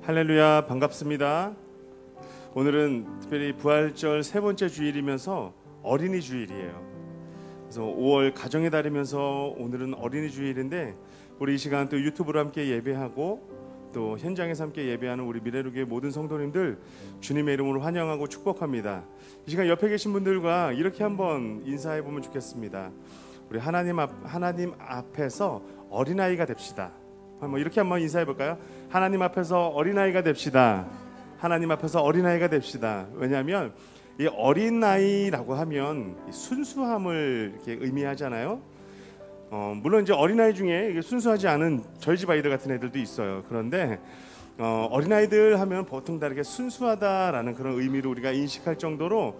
할렐루야, 반갑습니다. 오늘은 특별히 부활절 세 번째 주일이면서 어린이 주일이에요. 그래서 5월 가정의 달이면서 오늘은 어린이 주일인데 우리 이 시간 또 유튜브로 함께 예배하고 또 현장에서 함께 예배하는 우리 미래루교의 모든 성도님들 주님의 이름으로 환영하고 축복합니다. 이 시간 옆에 계신 분들과 이렇게 한번 인사해 보면 좋겠습니다. 우리 하나님 앞에서 어린아이가 됩시다. 이렇게 한번 인사해 볼까요? 하나님 앞에서 어린아이가 됩시다. 하나님 앞에서 어린아이가 됩시다. 왜냐하면 이 어린아이라고 하면 순수함을 이렇게 의미하잖아요. 물론 이제 어린아이 중에 순수하지 않은 저희 집 아이들 같은 애들도 있어요. 그런데 어린아이들 하면 보통 다르게 순수하다라는 그런 의미로 우리가 인식할 정도로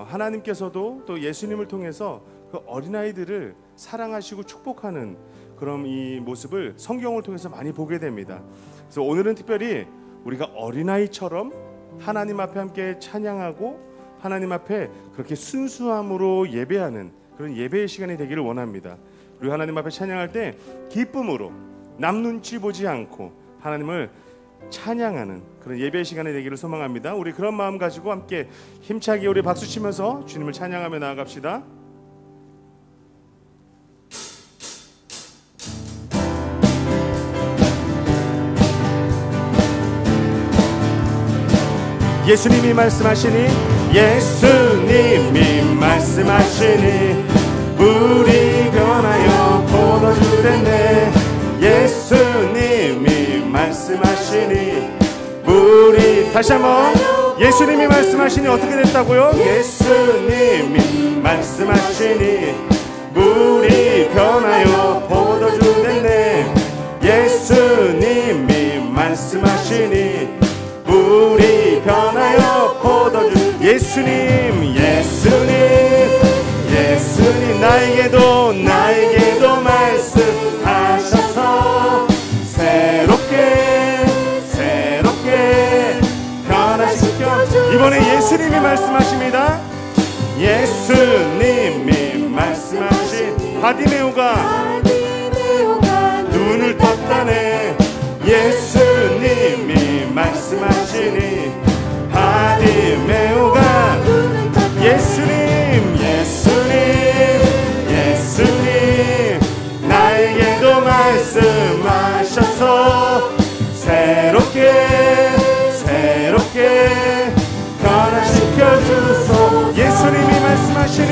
하나님께서도 또 예수님을 통해서 그 어린아이들을 사랑하시고 축복하는 그런 이 모습을 성경을 통해서 많이 보게 됩니다. 그래서 오늘은 특별히 우리가 어린아이처럼 하나님 앞에 함께 찬양하고 하나님 앞에 그렇게 순수함으로 예배하는 그런 예배의 시간이 되기를 원합니다. 우리 하나님 앞에 찬양할 때 기쁨으로 남 눈치 보지 않고 하나님을 찬양하는 그런 예배의 시간이 되기를 소망합니다. 우리 그런 마음 가지고 함께 힘차게 우리 박수치면서 주님을 찬양하며 나아갑시다. 예수님이 말씀하시니 물이 변하여 포도주 됐네. 예수님이 말씀하시니 물이 다시 한번 예수님이 말씀하시니 어떻게 됐다고요? 예수님이 말씀하시니 물이 변하여 포도주 됐네. 예수님이 말씀하시니 물이 변하여 포도주. 예수님 나에게도 말씀하셔서 새롭게 변화시켜. 이번에 예수님이 말씀하십니다. 예수님이 말씀하신 바디메오가 눈을 떴다네. 예수님이 말씀하시니 바디메오가 예수님 나에게도 말씀하셔서 새롭게 변화시켜 주소. 예수님이 말씀하시니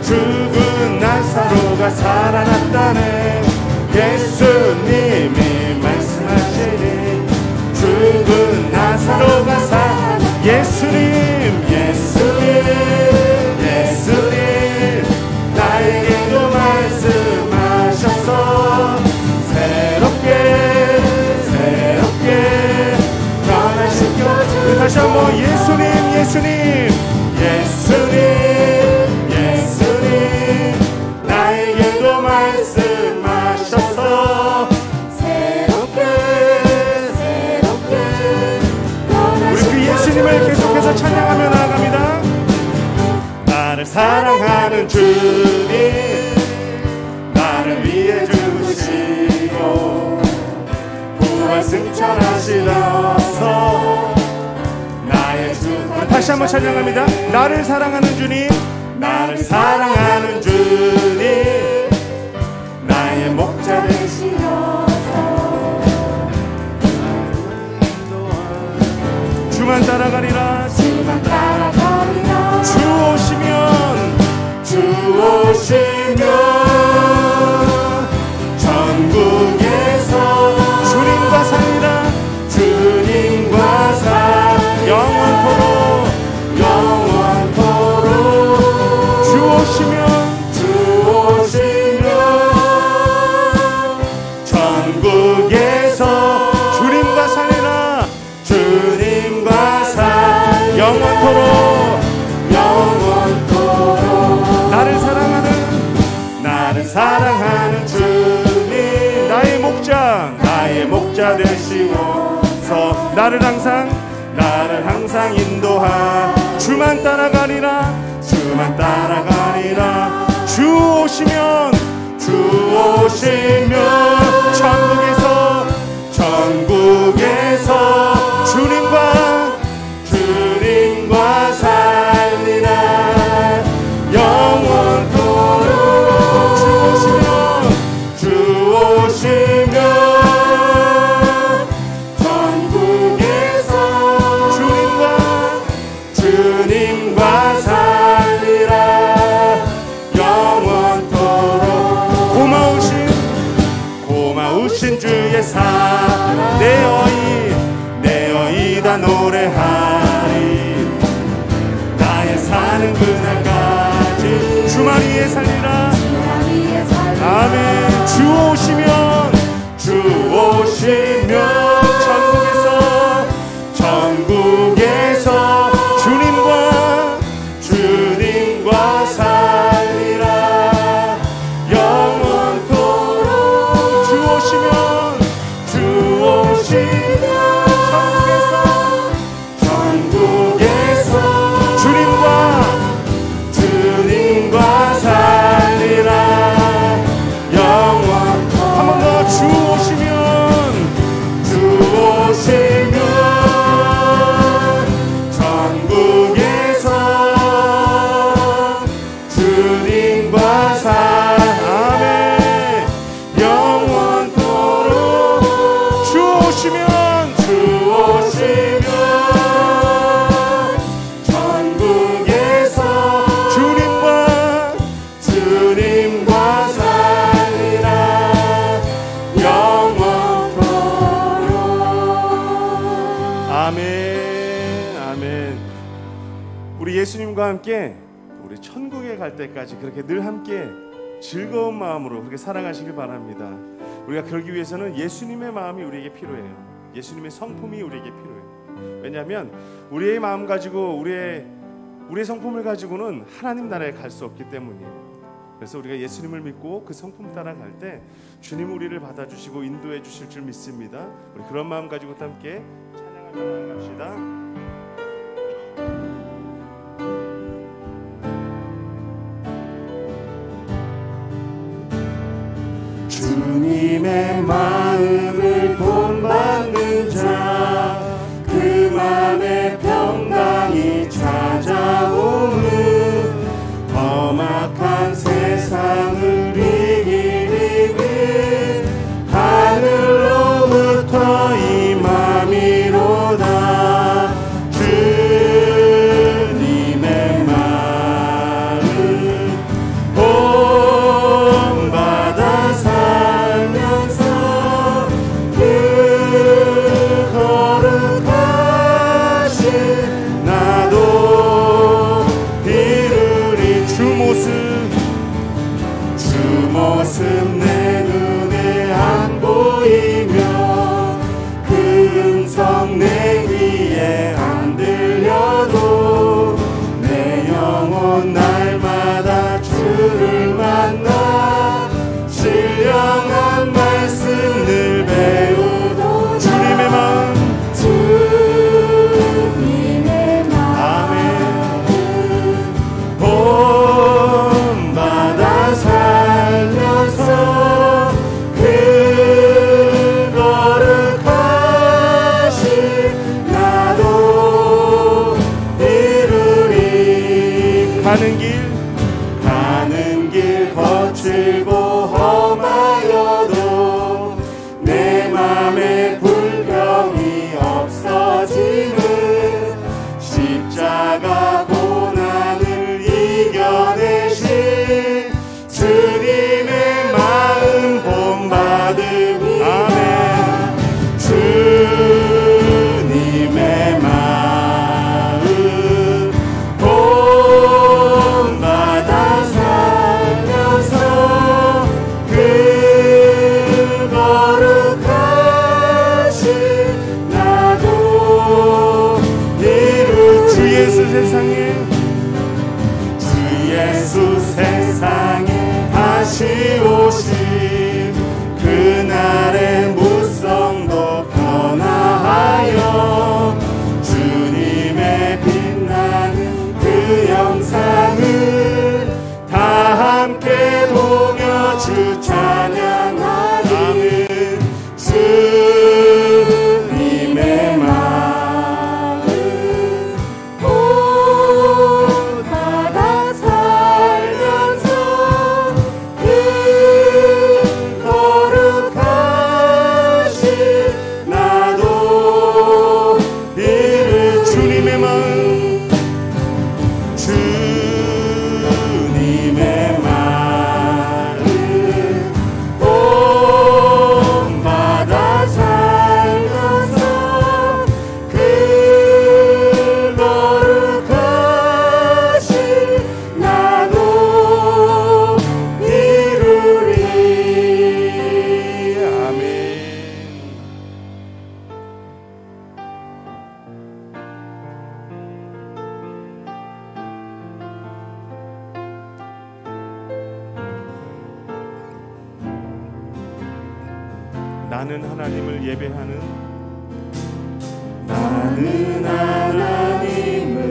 죽은 나사로가 살아났다네. 예수님이 말씀하시니 죽은 나사로가 예수님 나에게도 말씀하셔서 새롭게 변화시켜 주. 다시 한번 예수님 나에게도 말씀하셔서 새롭게 우리 그 예수님을 계속해서 찬양하며 나아갑니다. 나를 사랑하는 주님 나를 위해 죽으시고 부활 승천하시어서 나의 주. 다시 한번 찬양합니다. 나를 사랑하는 주님 나의 목자 되시어서 주만 따라가리라. 주 오시면 전국에서 주님과 살리라. 영원토록 주 오시면 전국에서 주님과 살리라. 영원토록 나를 사랑하는 주님 나의 목자 되시고서 나를 항상 인도하. 주만 따라가리라. 주 오시면 천국에서 주님과 살리라. 영원토록 주 오시면 천국에서 주님과 살리라. 영원토록 고마우신 주의 사랑 내어이다 노래하리. 나의 사는 그날까지 주만 위에 살리라. 아멘. 주 오시면 천국에서 주님과 살리라. 영원토록 주 오시면 천국에서 주님과 살리라. 영원토록 한 번 더 주 오시면 천국에서 주님과 아멘. 영원토록 주 오시면 천국에서 주님과 살리라. 영원토록. 아멘. 아멘. 우리 예수님과 함께 우리 천국에 갈 때까지 그렇게 늘 함께 즐거운 마음으로 그렇게 살아가시길 바랍니다. 우리가 그러기 위해서는 예수님의 마음이 우리에게 필요해요. 예수님의 성품이 우리에게 필요해요. 왜냐하면 우리의 마음 가지고 우리의 성품을 가지고는 하나님 나라에 갈 수 없기 때문이에요. 그래서 우리가 예수님을 믿고 그 성품 따라갈 때 주님 우리를 받아주시고 인도해 주실 줄 믿습니다. 우리 그런 마음 가지고 함께 찬양하며 나아갑시다. 주님의 마음을 본받는 자, 그 맘에 평강이 찾아오는 험악한 세상을 이기는 하늘로부터 임함이로다. 주님의 마음 본받아 살면서 그 거룩하신 나도 이루리. 주 모습 내 눈에 안 보이며 그 음성 내 귀에 안 들려도 내 영혼 날마다 주를 만나 신령한 말씀 늘 배우도 주님의 마음 본받아 살면서 그 거룩하신 나도 이루리. 가는 길 거칠고 험하여도 내 맘에 불평이 없어지는 십자가 고난을 이겨내신 주님의 마음 본받음이. 아멘. 주님의 마음 본받아 살면서 그 거룩하신 나도 이루. 주 예수 세상에 다시 오심 그날의 무성도 변화하여 주님의 빛나는 그 영상을 다 함께 보며 주 찬양하리. 나는 하나님을 예배하는 나는 하나님을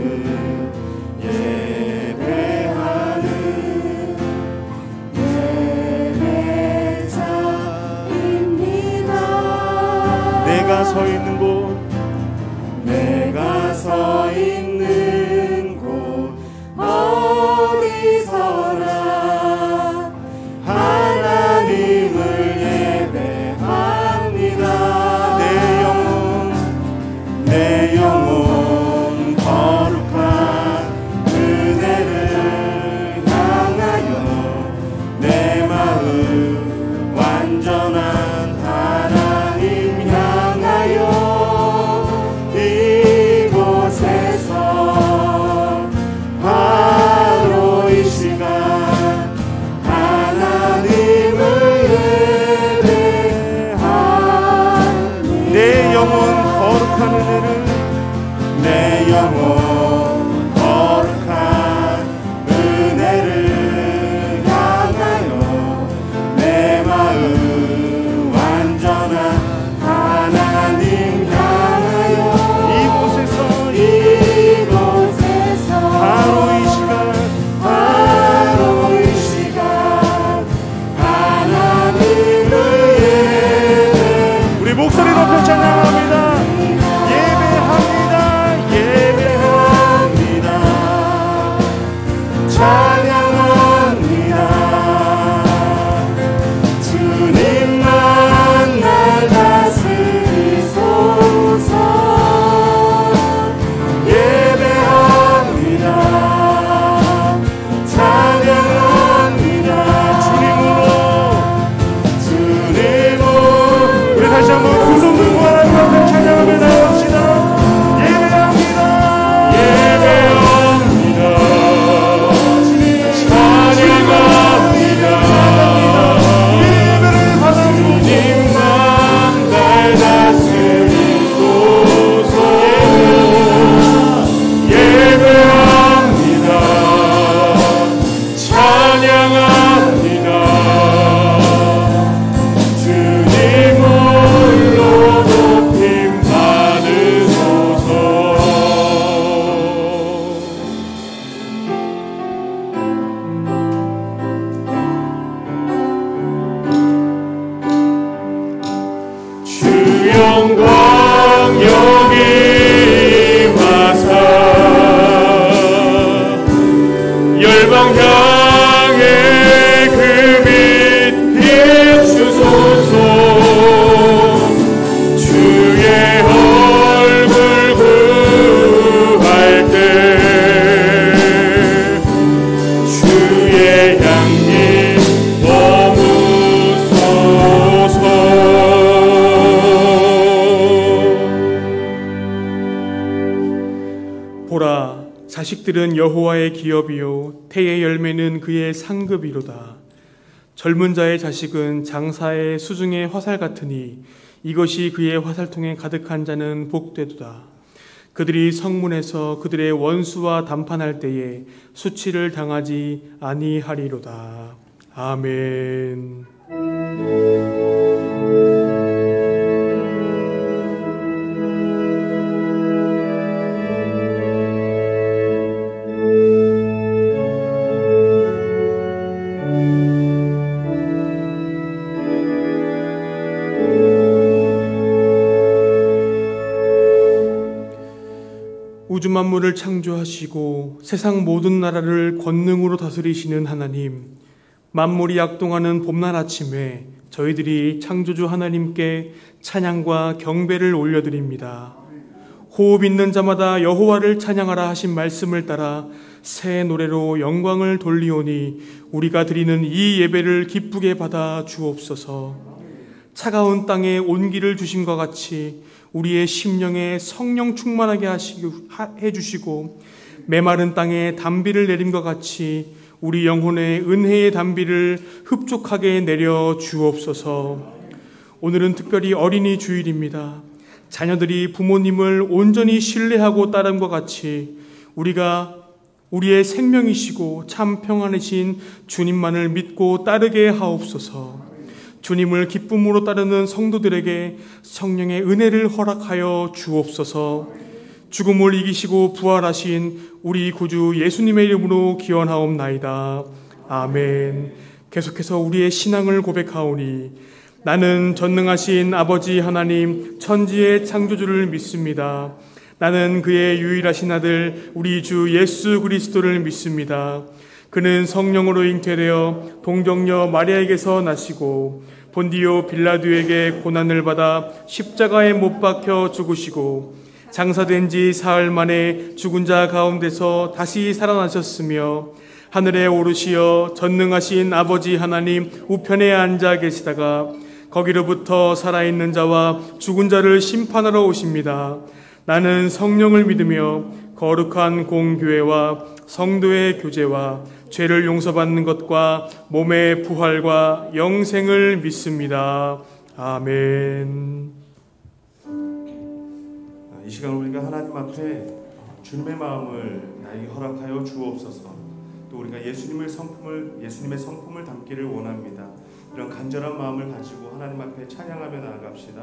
예배하는 예배자입니다. 내가 서 있는 곳 내가 서 있는 곳 어디서나 하나님을 예배합니다. 내 영혼 거룩한 은혜를 향하여 내 마음 완전한 하나님 향하여 이곳에서 바로 이 시간 하나님을 예배합니다. 내 영혼 거룩한 은혜를 내 영혼 거룩한 은혜를 향하여 내 마음 완전한 하나님 향하여 이곳에서 바로 이 시간 하나님을 예배 우리 목소리 높여 찬양합니다. 찬양합니다. 주님만 날 다스리소서. 예배합니다. 찬양합니다. 주님으로 우리 다시 한번 두 손 들고 하나님 앞에 찬양하며 나갑시다. 예배합니다. 영광 여기 와서 열방 향해 그 빛 비추소서. 주의 얼굴 구할 때 주의 향기 머무소서. 보라, 자식들은 여호와의 기업이요 태의 열매는 그의 상급이로다. 젊은 자의 자식은 장사의 수중의 화살 같으니 이것이 그의 화살통에 가득한 자는 복되도다. 그들이 성문에서 그들의 원수와 담판할 때에 수치를 당하지 아니하리로다. 아멘. 우주 만물을 창조하시고 세상 모든 나라를 권능으로 다스리시는 하나님, 만물이 약동하는 봄날 아침에 저희들이 창조주 하나님께 찬양과 경배를 올려드립니다. 호흡 있는 자마다 여호와를 찬양하라 하신 말씀을 따라 새 노래로 영광을 돌리오니 우리가 드리는 이 예배를 기쁘게 받아 주옵소서. 차가운 땅에 온기를 주심과 같이 우리의 심령에 성령 충만하게 해주시고 메마른 땅에 단비를 내림과 같이 우리 영혼의 은혜의 단비를 흡족하게 내려 주옵소서. 오늘은 특별히 어린이 주일입니다. 자녀들이 부모님을 온전히 신뢰하고 따름과 같이 우리가 우리의 생명이시고 참 평안이신 주님만을 믿고 따르게 하옵소서. 주님을 기쁨으로 따르는 성도들에게 성령의 은혜를 허락하여 주옵소서. 죽음을 이기시고 부활하신 우리 구주 예수님의 이름으로 기원하옵나이다. 아멘. 계속해서 우리의 신앙을 고백하오니 나는 전능하신 아버지 하나님 천지의 창조주를 믿습니다. 나는 그의 유일하신 아들 우리 주 예수 그리스도를 믿습니다. 그는 성령으로 잉태되어 동정녀 마리아에게서 나시고 본디오 빌라도에게 고난을 받아 십자가에 못 박혀 죽으시고 장사된 지 사흘 만에 죽은 자 가운데서 다시 살아나셨으며 하늘에 오르시어 전능하신 아버지 하나님 우편에 앉아 계시다가 거기로부터 살아있는 자와 죽은 자를 심판하러 오십니다. 나는 성령을 믿으며 거룩한 공교회와 성도의 교제와 죄를 용서받는 것과 몸의 부활과 영생을 믿습니다. 아멘. 이 시간 우리가 하나님 앞에 주님의 마음을 나에게 허락하여 주옵소서. 또 우리가 예수님의 성품을 담기를 원합니다. 이런 간절한 마음을 가지고 하나님 앞에 찬양하며 나아갑시다.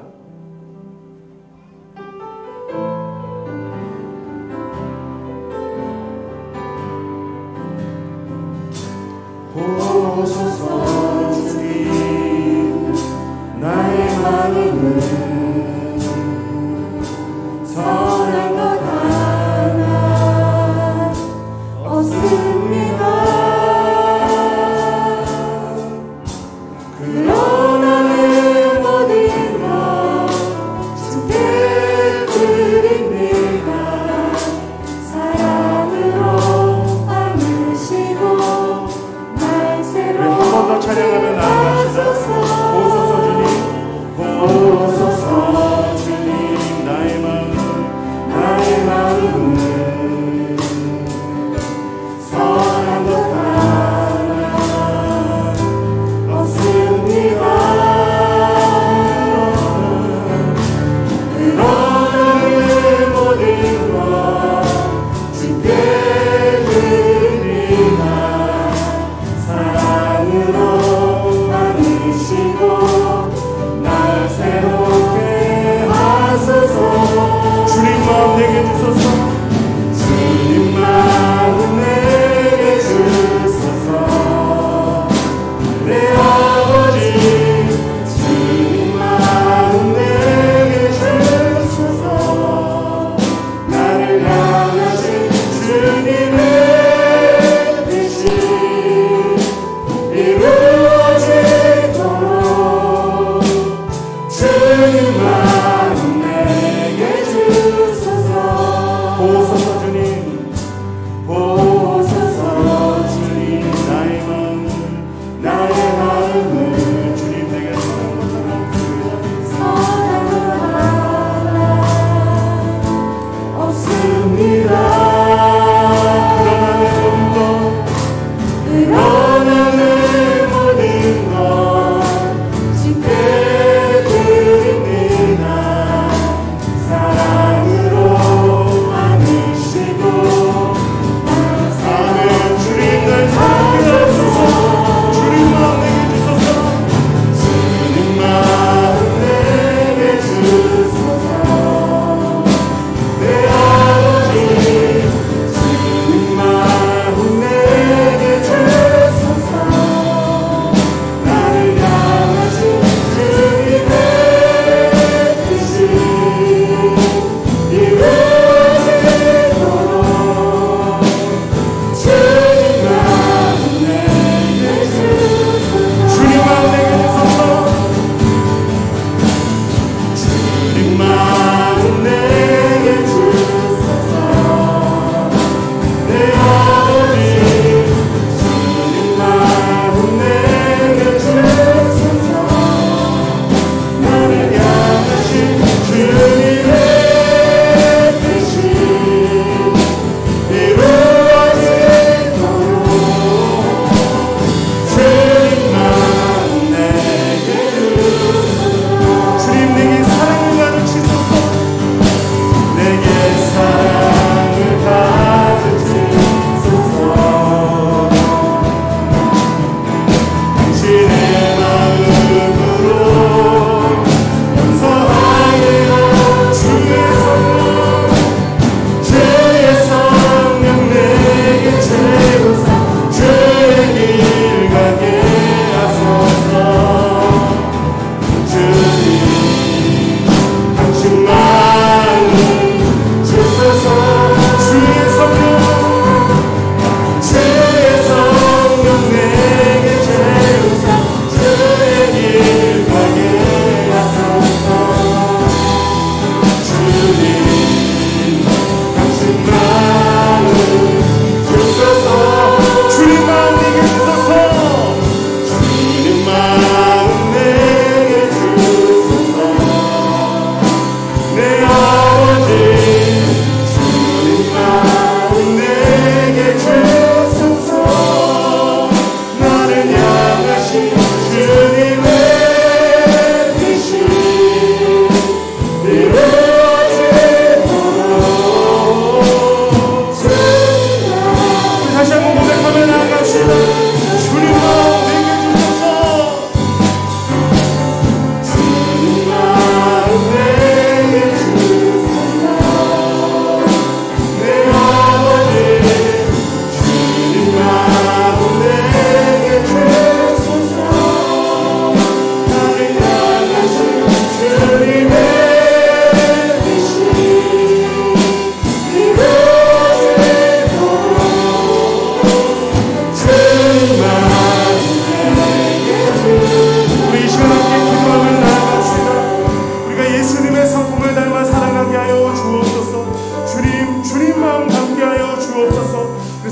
보소서 주님, 나의 마음은 선한 것 하나 없습니다. 그러나 내 모든 것 주께 드립니다. 사랑으로 안으시고 날 새로 한 번 더 찬양하며 나아갑시다. 보소서 주님, 보소서 주님, 나의 마음은 선한 것 하나 없습니다. 그러나 내 모든 것 주께 드립니다. 사랑으로 안으시고 날 새롭게 하소서. 주님 마음 내게 주소서. 주님 마음 내게 주소서. 내 아버지 주님 마음 내게 주소서. 나를 향하신 주님의 뜻이 이루어지도록 주님 마음 내게 주소서.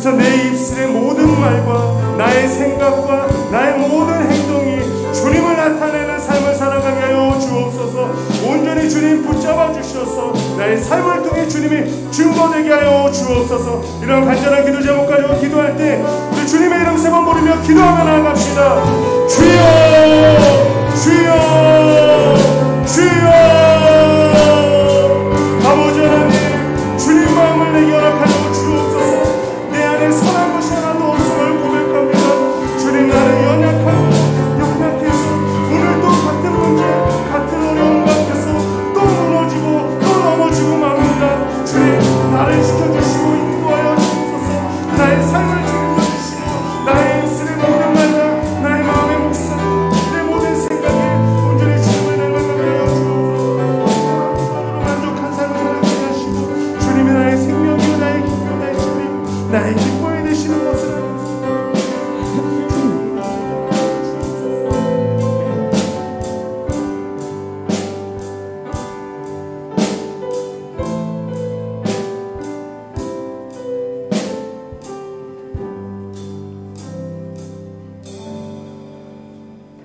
그래서 내 입술의 모든 말과 나의 생각과 나의 모든 행동이 주님을 나타내는 삶을 살아가게 하여 주옵소서. 온전히 주님 붙잡아 주셔서 나의 삶을 통해 주님이 증거되게 하여 주옵소서. 이런 간절한 기도 제목 가지고 기도할 때 우리 주님의 이름 세 번 부르며 기도하며 나아갑시다. 주여 주여 주여. 아버지 하나님, 주님 마음을 내게 허락하여 주옵소서. 내 안에 선한 것이 하나도 없음을 고백합니다. 주님, 나는 연약해서 오늘도 같은 문제, 같은 어려움 앞에서 또 무너지고 또 넘어지고 맙니다. 주님, 나를 지켜주시고 인도하여 주옵소서. 나의 삶을 책임져 주시고 나의 입술의 모든 말과 나의 마음의 묵상, 내 모든 생각에 온전히 주님을 닮아가게 하여 주옵소서. 서로 만족한 삶을 살아가게 하시고 주님이 나의 생명이요 나의 기쁨, 나의 주님, 나의 기쁨이 되시는 것을 알겠습니다.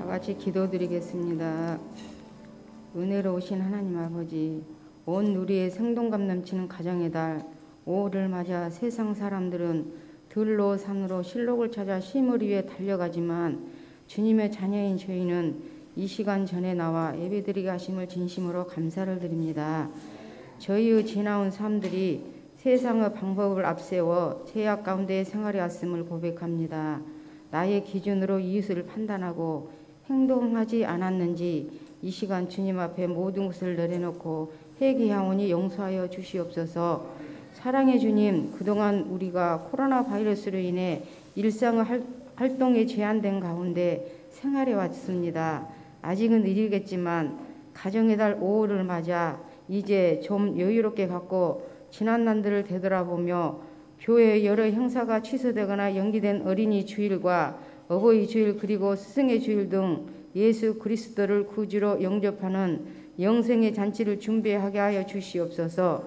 같이 기도드리겠습니다. 은혜로우신 하나님 아버지, 온 누리의 생동감 넘치는 가정의 달 5월을 맞아 세상 사람들은 들로 산으로 실록을 찾아 쉼을 위해 달려가지만 주님의 자녀인 저희는 이 시간 전에 나와 예배드리게 하심을 진심으로 감사를 드립니다. 저희의 지나온 삶들이 세상의 방법을 앞세워 죄악 가운데 생활해 왔음을 고백합니다. 나의 기준으로 이웃을 판단하고 행동하지 않았는지 이 시간 주님 앞에 모든 것을 내려놓고 회개하오니 용서하여 주시옵소서. 사랑의 주님, 그동안 우리가 코로나 바이러스로 인해 일상의 활동에 제한된 가운데 생활해 왔습니다. 아직은 이르겠지만 가정의 달 5월을 맞아 이제 좀 여유롭게 갖고 지난 날들을 되돌아보며 교회 여러 행사가 취소되거나 연기된 어린이 주일과 어버이 주일 그리고 스승의 주일 등 예수 그리스도를 구주로 영접하는 영생의 잔치를 준비하게 하여 주시옵소서.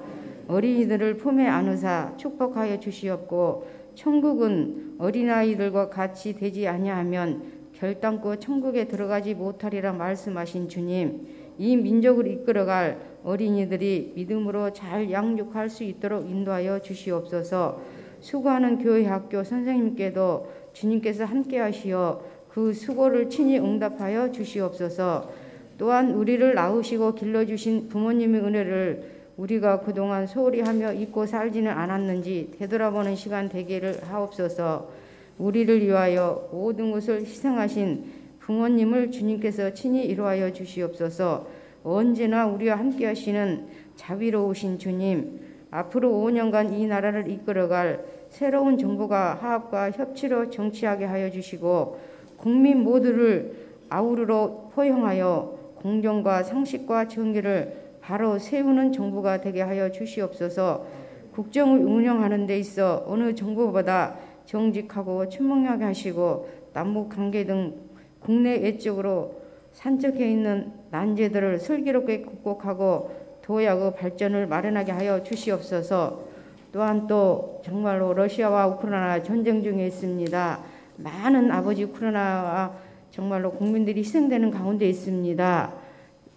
어린이들을 품에 안으사 축복하여 주시옵고 천국은 어린아이들과 같이 되지 아니하면 결단코 천국에 들어가지 못하리라 말씀하신 주님, 이 민족을 이끌어갈 어린이들이 믿음으로 잘 양육할 수 있도록 인도하여 주시옵소서. 수고하는 교회 학교 선생님께도 주님께서 함께 하시어 그 수고를 친히 응답하여 주시옵소서. 또한 우리를 낳으시고 길러주신 부모님의 은혜를 우리가 그동안 소홀히 하며 잊고 살지는 않았는지 되돌아보는 시간 되기를 하옵소서. 우리를 위하여 모든 것을 희생하신 부모님을 주님께서 친히 이루하여 주시옵소서. 언제나 우리와 함께 하시는 자비로우신 주님, 앞으로 5년간 이 나라를 이끌어갈 새로운 정부가 화합과 협치로 정치하게 하여 주시고 국민 모두를 아우르로 포용하여 공정과 상식과 정의를 바로 세우는 정부가 되게 하여 주시옵소서. 국정을 운영하는 데 있어 어느 정부보다 정직하고 투명하게 하시고 남북관계 등 국내 외적으로 산적해 있는 난제들을 슬기롭게 극복하고 도약의 발전을 마련하게 하여 주시옵소서. 또한 또 정말로 러시아와 우크라이나 전쟁 중에 있습니다. 많은 아버지 우크라이나와 정말로 국민들이 희생되는 가운데 있습니다.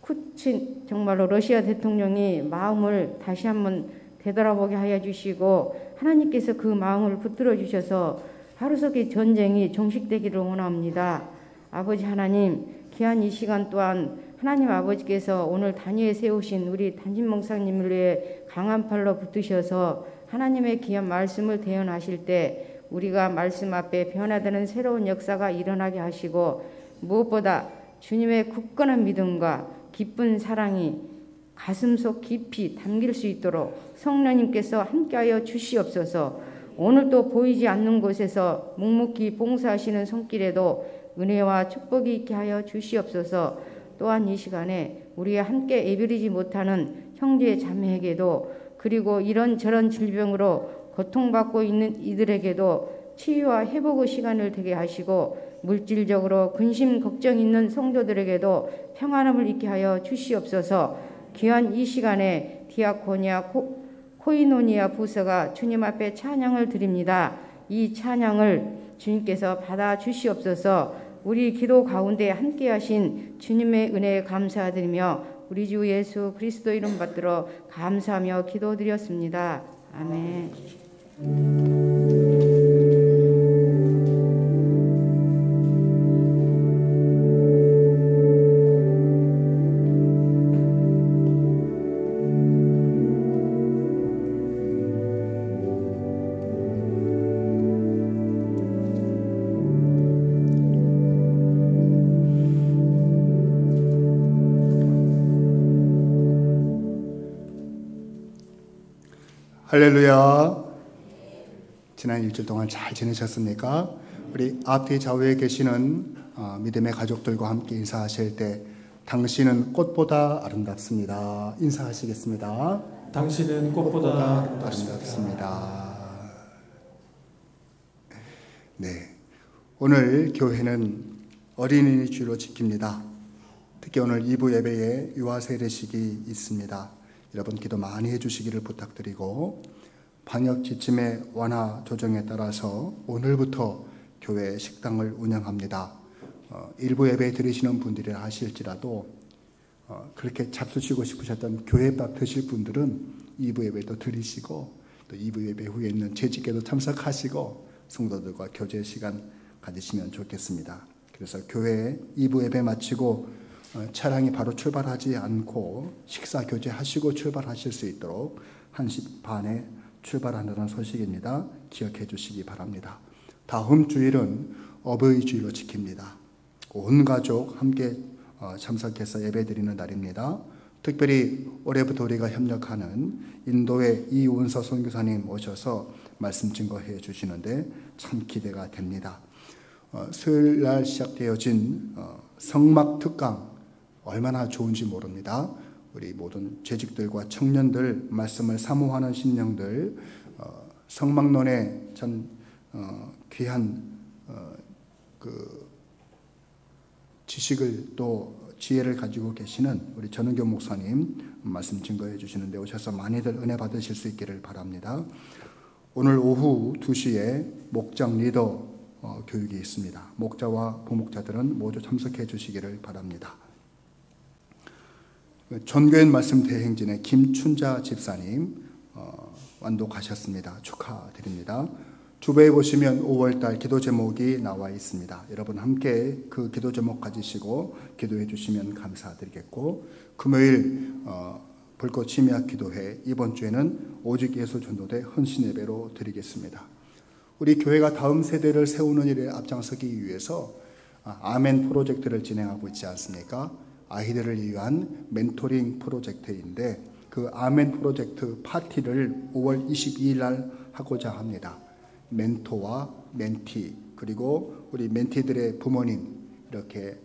푸틴 정말로 러시아 대통령이 마음을 다시 한번 되돌아보게 하여 주시고 하나님께서 그 마음을 붙들어 주셔서 하루속히 전쟁이 종식되기를 원합니다. 아버지 하나님, 귀한 이 시간 또한 하나님 아버지께서 오늘 단위에 세우신 우리 단진 목사님을 위해 강한 팔로 붙으셔서 하나님의 귀한 말씀을 대언하실 때 우리가 말씀 앞에 변화되는 새로운 역사가 일어나게 하시고 무엇보다 주님의 굳건한 믿음과 기쁜 사랑이 가슴속 깊이 담길 수 있도록 성령님께서 함께하여 주시옵소서. 오늘도 보이지 않는 곳에서 묵묵히 봉사하시는 손길에도 은혜와 축복이 있게 하여 주시옵소서. 또한 이 시간에 우리와 함께 예비리지 못하는 형제 자매에게도 그리고 이런저런 질병으로 고통받고 있는 이들에게도 치유와 회복의 시간을 되게 하시고 물질적으로 근심 걱정 있는 성도들에게도 평안함을 있게 하여 주시옵소서. 귀한 이 시간에 디아코니아 코이노니아 부서가 주님 앞에 찬양을 드립니다. 이 찬양을 주님께서 받아 주시옵소서. 우리 기도 가운데 함께 하신 주님의 은혜에 감사드리며 우리 주 예수 그리스도 이름 받들어 감사하며 기도드렸습니다. 아멘. 할렐루야. 지난 일주일 동안 잘 지내셨습니까? 우리 앞뒤 좌우에 계시는 믿음의 가족들과 함께 인사하실 때 당신은 꽃보다 아름답습니다. 인사하시겠습니다. 당신은 꽃보다 아름답습니다. 네, 오늘 교회는 어린이 주일로 지킵니다. 특히 오늘 2부 예배에 유아 세례식이 있습니다. 여러분 기도 많이 해주시기를 부탁드리고 방역 지침의 완화 조정에 따라서 오늘부터 교회 식당을 운영합니다. 일부 예배 드리시는 분들이 하실지라도 그렇게 잡수시고 싶으셨던 교회밥 드실 분들은 2부 예배도 드리시고 또 2부 예배 후에 있는 재직회도 참석하시고 성도들과 교제 시간 가지시면 좋겠습니다. 그래서 교회 2부 예배 마치고 차량이 바로 출발하지 않고 식사 교제하시고 출발하실 수 있도록 1시 반에 출발한다는 소식입니다. 기억해 주시기 바랍니다. 다음 주일은 어버이 주일로 지킵니다. 온 가족 함께 참석해서 예배드리는 날입니다. 특별히 올해부터 우리가 협력하는 인도의 이운서 선교사님 오셔서 말씀 증거해 주시는데 참 기대가 됩니다. 수요일 날 시작되어진 성막 특강 얼마나 좋은지 모릅니다. 우리 모든 재직들과 청년들, 말씀을 사모하는 신령들, 성막론의 참 귀한 그 지식을 또 지혜를 가지고 계시는 우리 전은교 목사님 말씀 증거해 주시는데 오셔서 많이들 은혜 받으실 수 있기를 바랍니다. 오늘 오후 2시에 목장 리더 교육이 있습니다. 목자와 부목자들은 모두 참석해 주시기를 바랍니다. 전교인 말씀 대행진의 김춘자 집사님 완독하셨습니다. 축하드립니다. 주보에 보시면 5월달 기도 제목이 나와 있습니다. 여러분 함께 그 기도 제목 가지시고 기도해 주시면 감사드리겠고 금요일 불꽃 심야 기도회 이번 주에는 오직 예수 전도대 헌신 예배로 드리겠습니다. 우리 교회가 다음 세대를 세우는 일에 앞장서기 위해서 아멘 프로젝트를 진행하고 있지 않습니까? 아이들을 위한 멘토링 프로젝트인데 그 아멘 프로젝트 파티를 5월 22일 날 하고자 합니다. 멘토와 멘티 그리고 우리 멘티들의 부모님 이렇게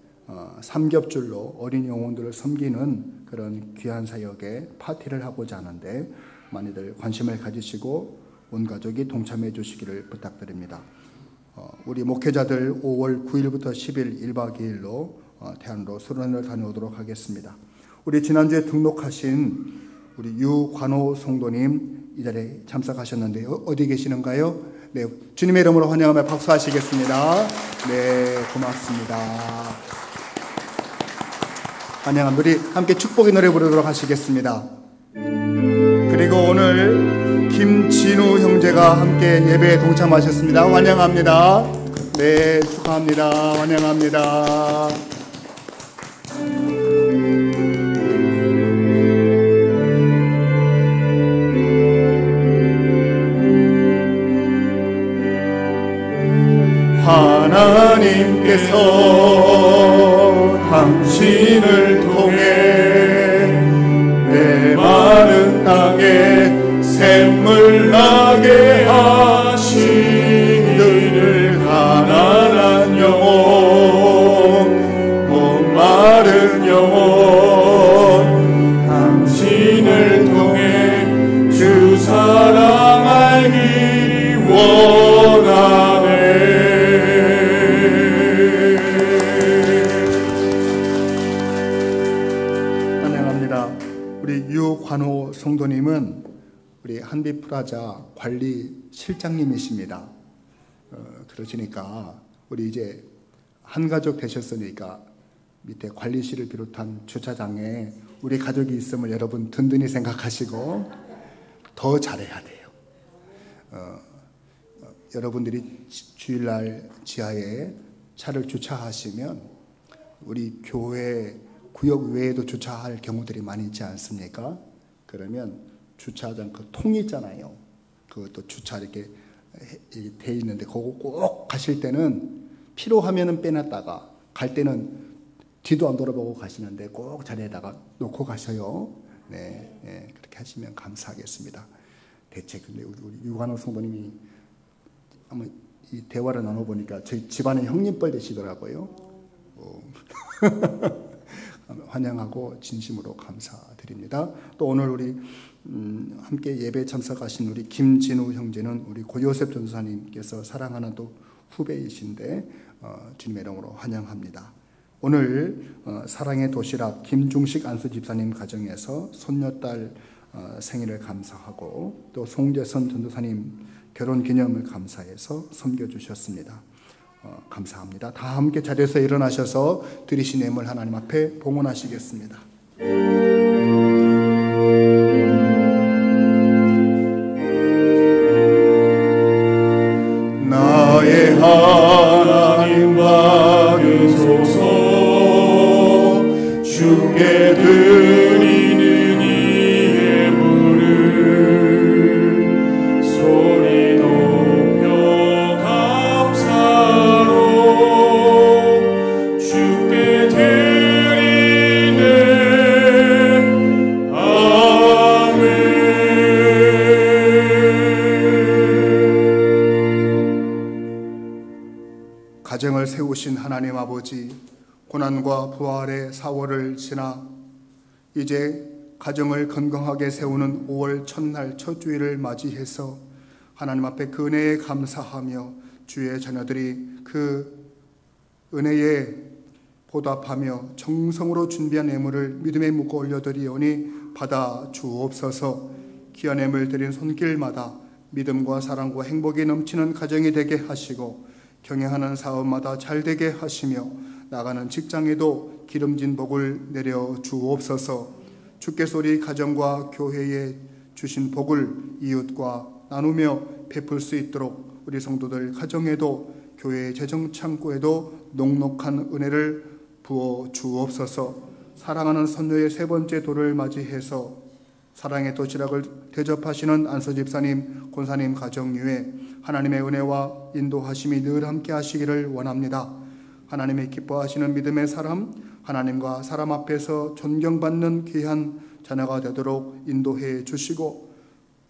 삼겹줄로 어린 영혼들을 섬기는 그런 귀한 사역에 파티를 하고자 하는데 많이들 관심을 가지시고 온 가족이 동참해 주시기를 부탁드립니다. 우리 목회자들 5월 9일부터 10일 1박 2일로 태안으로 수련을 다녀오도록 하겠습니다. 우리 지난주에 등록하신 우리 유관호 성도님 이 자리에 참석하셨는데 어디 계시는가요? 네, 주님의 이름으로 환영하며 박수하시겠습니다. 네, 고맙습니다. 환영합니다. 우리 함께 축복의 노래 부르도록 하시겠습니다. 그리고 오늘 김진우 형제가 함께 예배에 동참하셨습니다. 환영합니다. 네, 축하합니다. 환영합니다. 하나님께서 당신을 통해 내 마른 땅에 샘물 나게 하시기를 가난한 영혼 목마른 영혼 당신을 통해 주 사랑 알기 원하네. 우리 유관호 성도님은 우리 한빛프라자 관리 실장님이십니다. 그러시니까 우리 이제 한 가족 되셨으니까 밑에 관리실을 비롯한 주차장에 우리 가족이 있음을 여러분 든든히 생각하시고 더 잘해야 돼요. 여러분들이 주일날 지하에 차를 주차하시면 우리 교회 구역 외에도 주차할 경우들이 많이 있지 않습니까? 그러면 주차장 그 통 있잖아요. 그것도 주차 이렇게 돼 있는데 그거 꼭 가실 때는 필요하면은 빼놨다가 갈 때는 뒤도 안 돌아보고 가시는데 꼭 자리에다가 놓고 가셔요. 네, 네, 그렇게 하시면 감사하겠습니다. 대체 근데 우리 유관호 성도님이 한번 이 대화를 나눠보니까 저희 집안의 형님뻘 되시더라고요. 환영하고 진심으로 감사드립니다. 또 오늘 우리 함께 예배 참석하신 우리 김진우 형제는 우리 고요셉 전도사님께서 사랑하는 또 후배이신데 주님의 이름으로 환영합니다. 오늘 사랑의 도시락 김중식 안수 집사님 가정에서 손녀딸 생일을 감사하고 또 송재선 전도사님 결혼기념을 감사해서 섬겨주셨습니다. 감사합니다. 다 함께 자리에서 일어나셔서 드리신 예물 하나님 앞에 봉헌하시겠습니다. 나의 하나님 받으소서. 주께 드리는 이 예물을 소리 높여 감사로 주께 드리네. 아멘. 가정을 세우신 하나님 아버지, 고난과 부활의 4월을 지나 이제 가정을 건강하게 세우는 5월 첫날 첫 주일을 맞이해서 하나님 앞에 그 은혜에 감사하며 주의 자녀들이 그 은혜에 보답하며 정성으로 준비한 예물을 믿음에 묻고 올려드리오니 받아 주옵소서. 귀한 예물 드린 손길마다 믿음과 사랑과 행복이 넘치는 가정이 되게 하시고 경영하는 사업마다 잘 되게 하시며 나가는 직장에도 기름진 복을 내려 주옵소서. 주께서 우리 가정과 교회에 주신 복을 이웃과 나누며 베풀 수 있도록 우리 성도들 가정에도 교회의 재정 창고에도 녹록한 은혜를 부어 주옵소서. 사랑하는 선녀의 세 번째 도를 맞이해서 사랑의 도시락을 대접하시는 안수 집사님, 권사님 가정 위에 하나님의 은혜와 인도하심이 늘 함께 하시기를 원합니다. 하나님의 기뻐하시는 믿음의 사람, 하나님과 사람 앞에서 존경받는 귀한 자녀가 되도록 인도해 주시고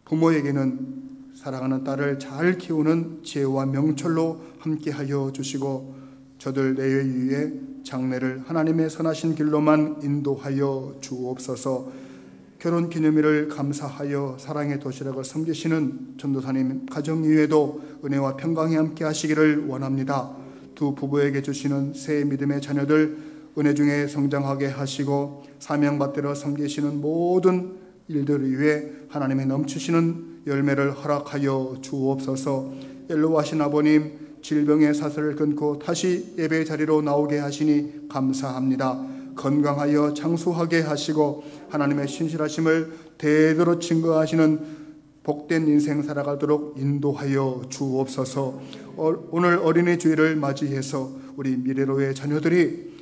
부모에게는 사랑하는 딸을 잘 키우는 지혜와 명철로 함께하여 주시고 저들 내외유의 장래를 하나님의 선하신 길로만 인도하여 주옵소서. 결혼기념일을 감사하여 사랑의 도시락을 섬기시는 전도사님 가정 위에도 은혜와 평강이 함께 하시기를 원합니다. 두 부부에게 주시는 새 믿음의 자녀들 은혜 중에 성장하게 하시고 사명받들어 섬기시는 모든 일들 위해 하나님의 넘치시는 열매를 허락하여 주옵소서. 연로하신 아버님 질병의 사슬을 끊고 다시 예배 자리로 나오게 하시니 감사합니다. 건강하여 장수하게 하시고 하나님의 신실하심을 대대로 증거하시는 복된 인생 살아가도록 인도하여 주옵소서. 오늘 어린이 주일을 맞이해서 우리 미래로의 자녀들이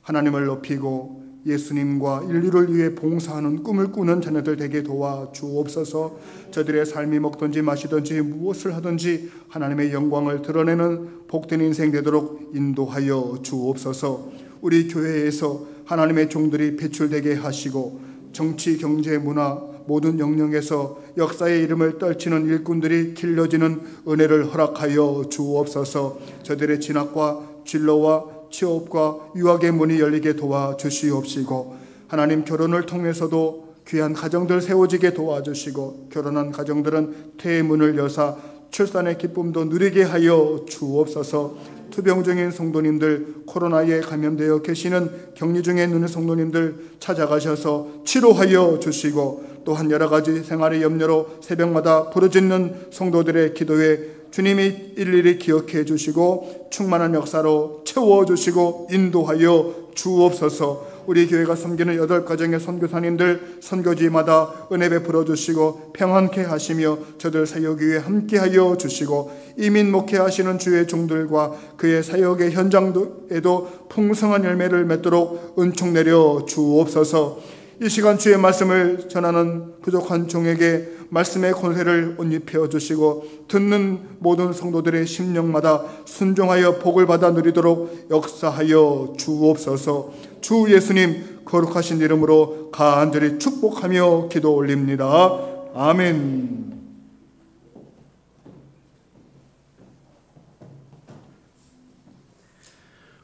하나님을 높이고 예수님과 인류를 위해 봉사하는 꿈을 꾸는 자녀들 되게 도와 주옵소서. 저들의 삶이 먹든지 마시든지 무엇을 하든지 하나님의 영광을 드러내는 복된 인생 되도록 인도하여 주옵소서. 우리 교회에서 하나님의 종들이 배출되게 하시고 정치, 경제, 문화 모든 영역에서 역사의 이름을 떨치는 일꾼들이 길러지는 은혜를 허락하여 주옵소서. 저들의 진학과 진로와 취업과 유학의 문이 열리게 도와주시옵시고 하나님 결혼을 통해서도 귀한 가정들 세워지게 도와주시고 결혼한 가정들은 태의 문을 여사 출산의 기쁨도 누리게 하여 주옵소서. 투병 중인 성도님들, 코로나에 감염되어 계시는 격리 중에 있는 성도님들 찾아가셔서 치료하여 주시고 또한 여러 가지 생활의 염려로 새벽마다 부르짖는 성도들의 기도에 주님이 일일이 기억해 주시고 충만한 역사로 채워주시고 인도하여 주옵소서. 우리 교회가 섬기는 8가정의 선교사님들 선교지마다 은혜 베풀어 주시고 평안케 하시며 저들 사역 위에 함께하여 주시고 이민 목회하시는 주의 종들과 그의 사역의 현장에도 풍성한 열매를 맺도록 은총 내려 주옵소서. 이 시간 주의 말씀을 전하는 부족한 종에게 말씀의 권세를 옷 입혀 주시고 듣는 모든 성도들의 심령마다 순종하여 복을 받아 누리도록 역사하여 주옵소서. 주 예수님 거룩하신 이름으로 간절히 축복하며 기도 올립니다. 아멘.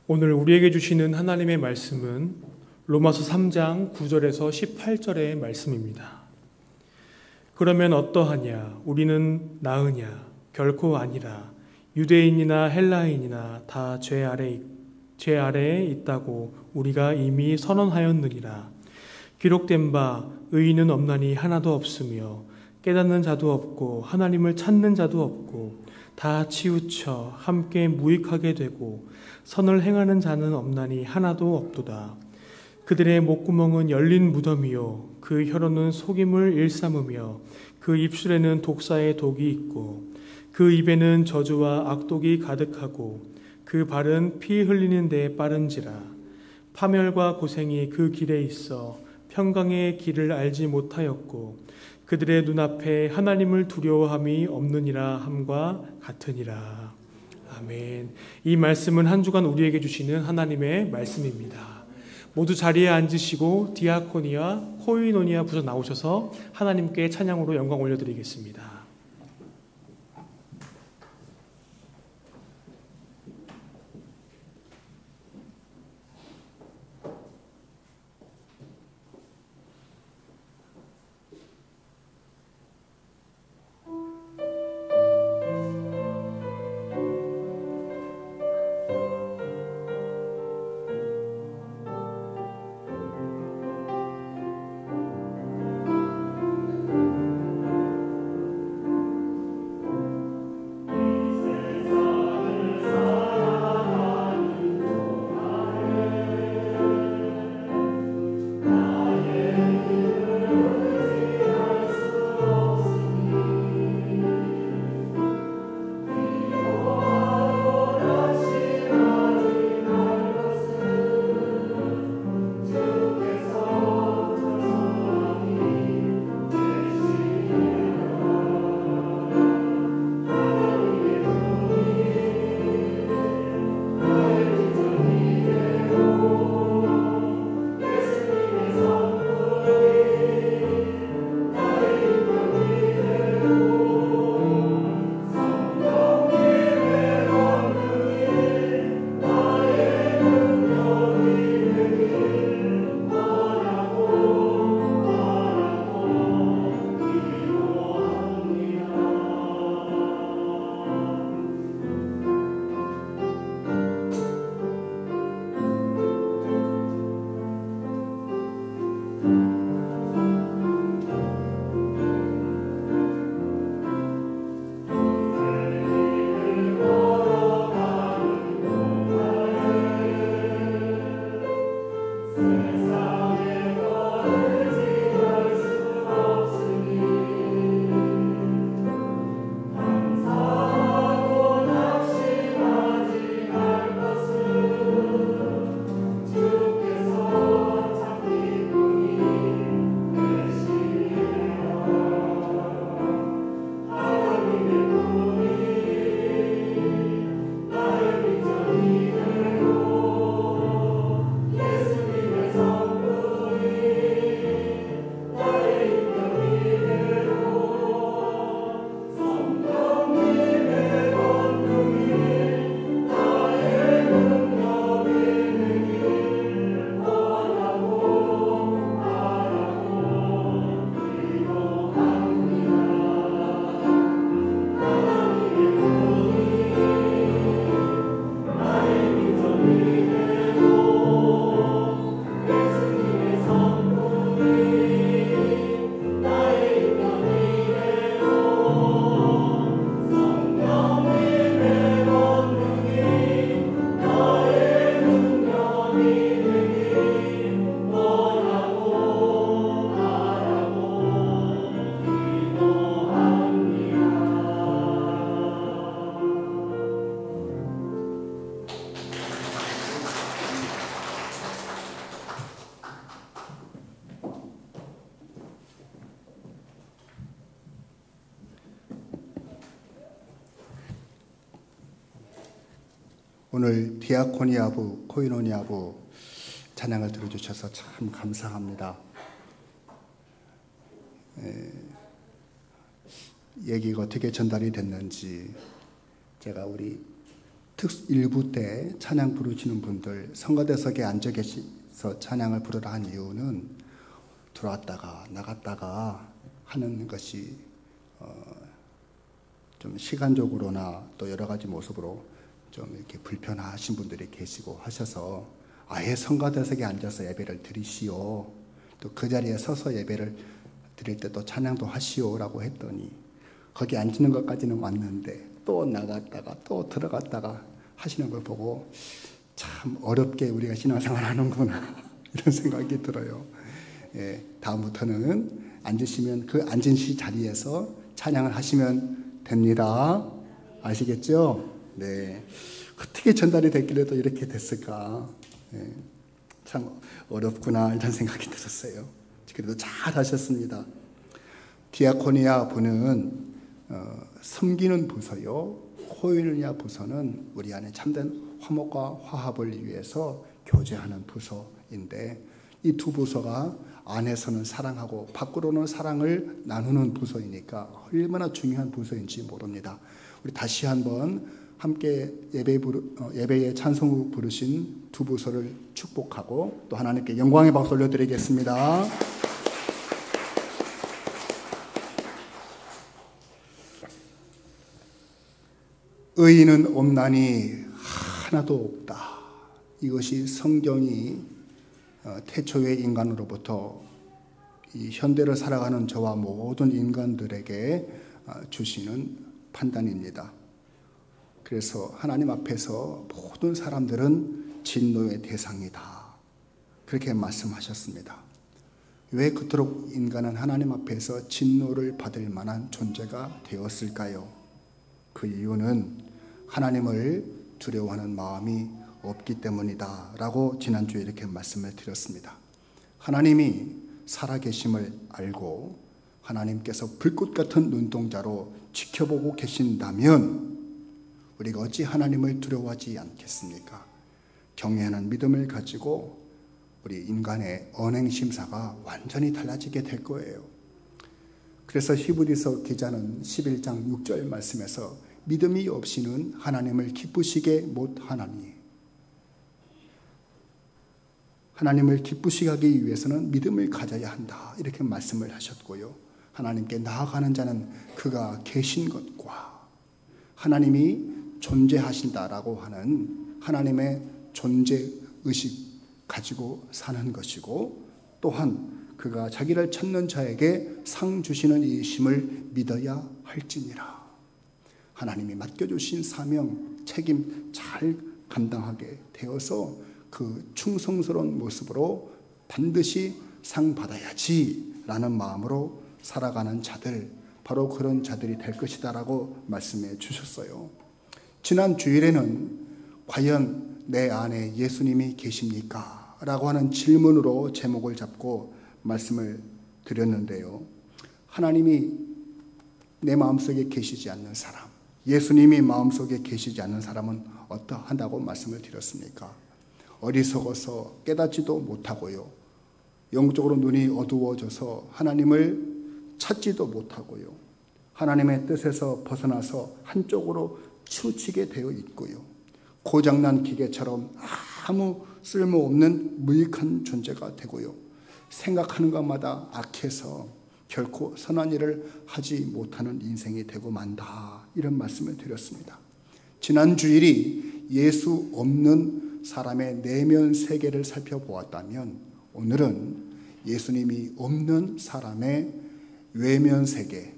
오늘 우리에게 주시는 하나님의 말씀은 로마서 3장 9절에서 18절의 말씀입니다. 그러면 어떠하냐? 우리는 나으냐? 결코 아니라. 유대인이나 헬라인이나 다 죄 아래에 있다고 우리가 이미 선언하였느니라. 기록된 바 의인은 없나니 하나도 없으며 깨닫는 자도 없고 하나님을 찾는 자도 없고 다 치우쳐 함께 무익하게 되고 선을 행하는 자는 없나니 하나도 없도다. 그들의 목구멍은 열린 무덤이요 그 혀로는 속임을 일삼으며 그 입술에는 독사의 독이 있고 그 입에는 저주와 악독이 가득하고 그 발은 피 흘리는 데에 빠른지라. 파멸과 고생이 그 길에 있어 평강의 길을 알지 못하였고 그들의 눈앞에 하나님을 두려워함이 없느니라 함과 같으니라. 아멘. 이 말씀은 한 주간 우리에게 주시는 하나님의 말씀입니다. 모두 자리에 앉으시고 디아코니아, 코이노니아 부서 나오셔서 하나님께 찬양으로 영광 올려드리겠습니다. 오늘 디아코니아부, 코이노니아부 찬양을 들어주셔서 참 감사합니다. 얘기가 어떻게 전달이 됐는지 제가 우리 일부 때 찬양 부르시는 분들 성가대석에 앉아 계셔서 찬양을 부르라 한 이유는 들어왔다가 나갔다가 하는 것이 좀 시간적으로나 또 여러 가지 모습으로 좀 이렇게 불편하신 분들이 계시고 하셔서 아예 성가대석에 앉아서 예배를 드리시오. 또 그 자리에 서서 예배를 드릴 때 또 찬양도 하시오라고 했더니 거기 앉는 것까지는 왔는데 또 나갔다가 또 들어갔다가 하시는 걸 보고 참 어렵게 우리가 신앙생활 하는구나 이런 생각이 들어요. 다음부터는 앉으시면 그 앉은 자리에서 찬양을 하시면 됩니다. 아시겠죠? 네. 어떻게 전달이 됐길래 또 이렇게 됐을까? 참 어렵구나 이런 생각이 들었어요. 그래도 잘 하셨습니다. 디아코니아 부는 섬기는 부서요. 코이노니아 부서는 우리 안에 참된 화목과 화합을 위해서 교제하는 부서인데 이 두 부서가 안에서는 사랑하고 밖으로는 사랑을 나누는 부서이니까 얼마나 중요한 부서인지 모릅니다. 우리 다시 한번 함께 예배의 찬송 부르신 두 부서를 축복하고 또 하나님께 영광의 박수 올려드리겠습니다. 의인은 없나니 하나도 없다. 이것이 성경이 태초의 인간으로부터 이 현대를 살아가는 저와 모든 인간들에게 주시는 판단입니다. 그래서 하나님 앞에서 모든 사람들은 진노의 대상이다. 그렇게 말씀하셨습니다. 왜 그토록 인간은 하나님 앞에서 진노를 받을 만한 존재가 되었을까요? 그 이유는 하나님을 두려워하는 마음이 없기 때문이다 라고 지난주에 이렇게 말씀을 드렸습니다. 하나님이 살아계심을 알고 하나님께서 불꽃 같은 눈동자로 지켜보고 계신다면 우리가 어찌 하나님을 두려워하지 않겠습니까? 경외하는 믿음을 가지고 우리 인간의 언행심사가 완전히 달라지게 될 거예요. 그래서 히브리서 기자는 11장 6절 말씀에서 믿음이 없이는 하나님을 기쁘시게 못하나니 하나님을 기쁘시게 하기 위해서는 믿음을 가져야 한다 이렇게 말씀을 하셨고요. 하나님께 나아가는 자는 그가 계신 것과 하나님이 존재하신다라고 하는 하나님의 존재의식 가지고 사는 것이고 또한 그가 자기를 찾는 자에게 상 주시는 이심을 믿어야 할지니라. 하나님이 맡겨주신 사명, 책임 잘 감당하게 되어서 그 충성스러운 모습으로 반드시 상 받아야지 라는 마음으로 살아가는 자들, 바로 그런 자들이 될 것이다 라고 말씀해 주셨어요. 지난 주일에는 과연 내 안에 예수님이 계십니까? 라고 하는 질문으로 제목을 잡고 말씀을 드렸는데요. 하나님이 내 마음속에 계시지 않는 사람, 예수님이 마음속에 계시지 않는 사람은 어떠한다고 말씀을 드렸습니까? 어리석어서 깨닫지도 못하고요. 영적으로 눈이 어두워져서 하나님을 찾지도 못하고요. 하나님의 뜻에서 벗어나서 한쪽으로 치우치게 되어 있고요. 고장난 기계처럼 아무 쓸모없는 무익한 존재가 되고요. 생각하는 것마다 악해서 결코 선한 일을 하지 못하는 인생이 되고 만다. 이런 말씀을 드렸습니다. 지난 주일이 예수 없는 사람의 내면 세계를 살펴보았다면 오늘은 예수님이 없는 사람의 외면 세계,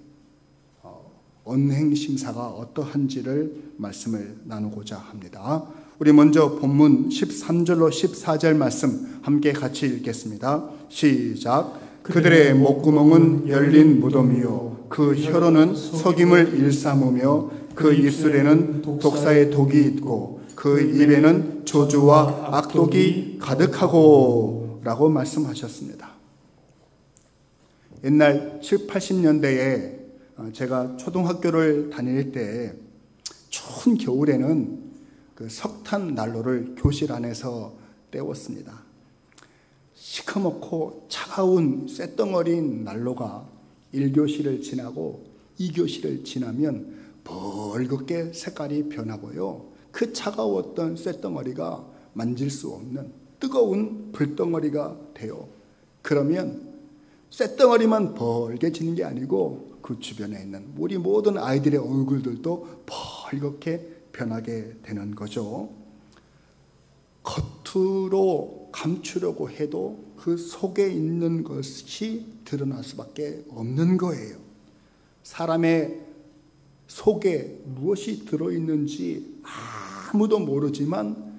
언행심사가 어떠한지를 말씀을 나누고자 합니다. 우리 먼저 본문 13절로 14절 말씀 함께 같이 읽겠습니다. 시작. 그들의 목구멍은 열린 무덤이요 그 혀로는 석임을 일삼으며 그 입술에는 독사의 독이 있고 그 입에는 저주와 악독이 가득하고 라고 말씀하셨습니다. 옛날 7, 80년대에 제가 초등학교를 다닐 때 추운 겨울에는 그 석탄 난로를 교실 안에서 때웠습니다. 시커멓고 차가운 쇳덩어리인 난로가 1교시를 지나고 2교시를 지나면 벌겋게 색깔이 변하고요. 그 차가웠던 쇳덩어리가 만질 수 없는 뜨거운 불덩어리가 돼요. 그러면 쇳덩어리만 벌게지는 게 아니고 그 주변에 있는 우리 모든 아이들의 얼굴들도 벌겋게 변하게 되는 거죠. 겉으로 감추려고 해도 그 속에 있는 것이 드러날 수밖에 없는 거예요. 사람의 속에 무엇이 들어있는지 아무도 모르지만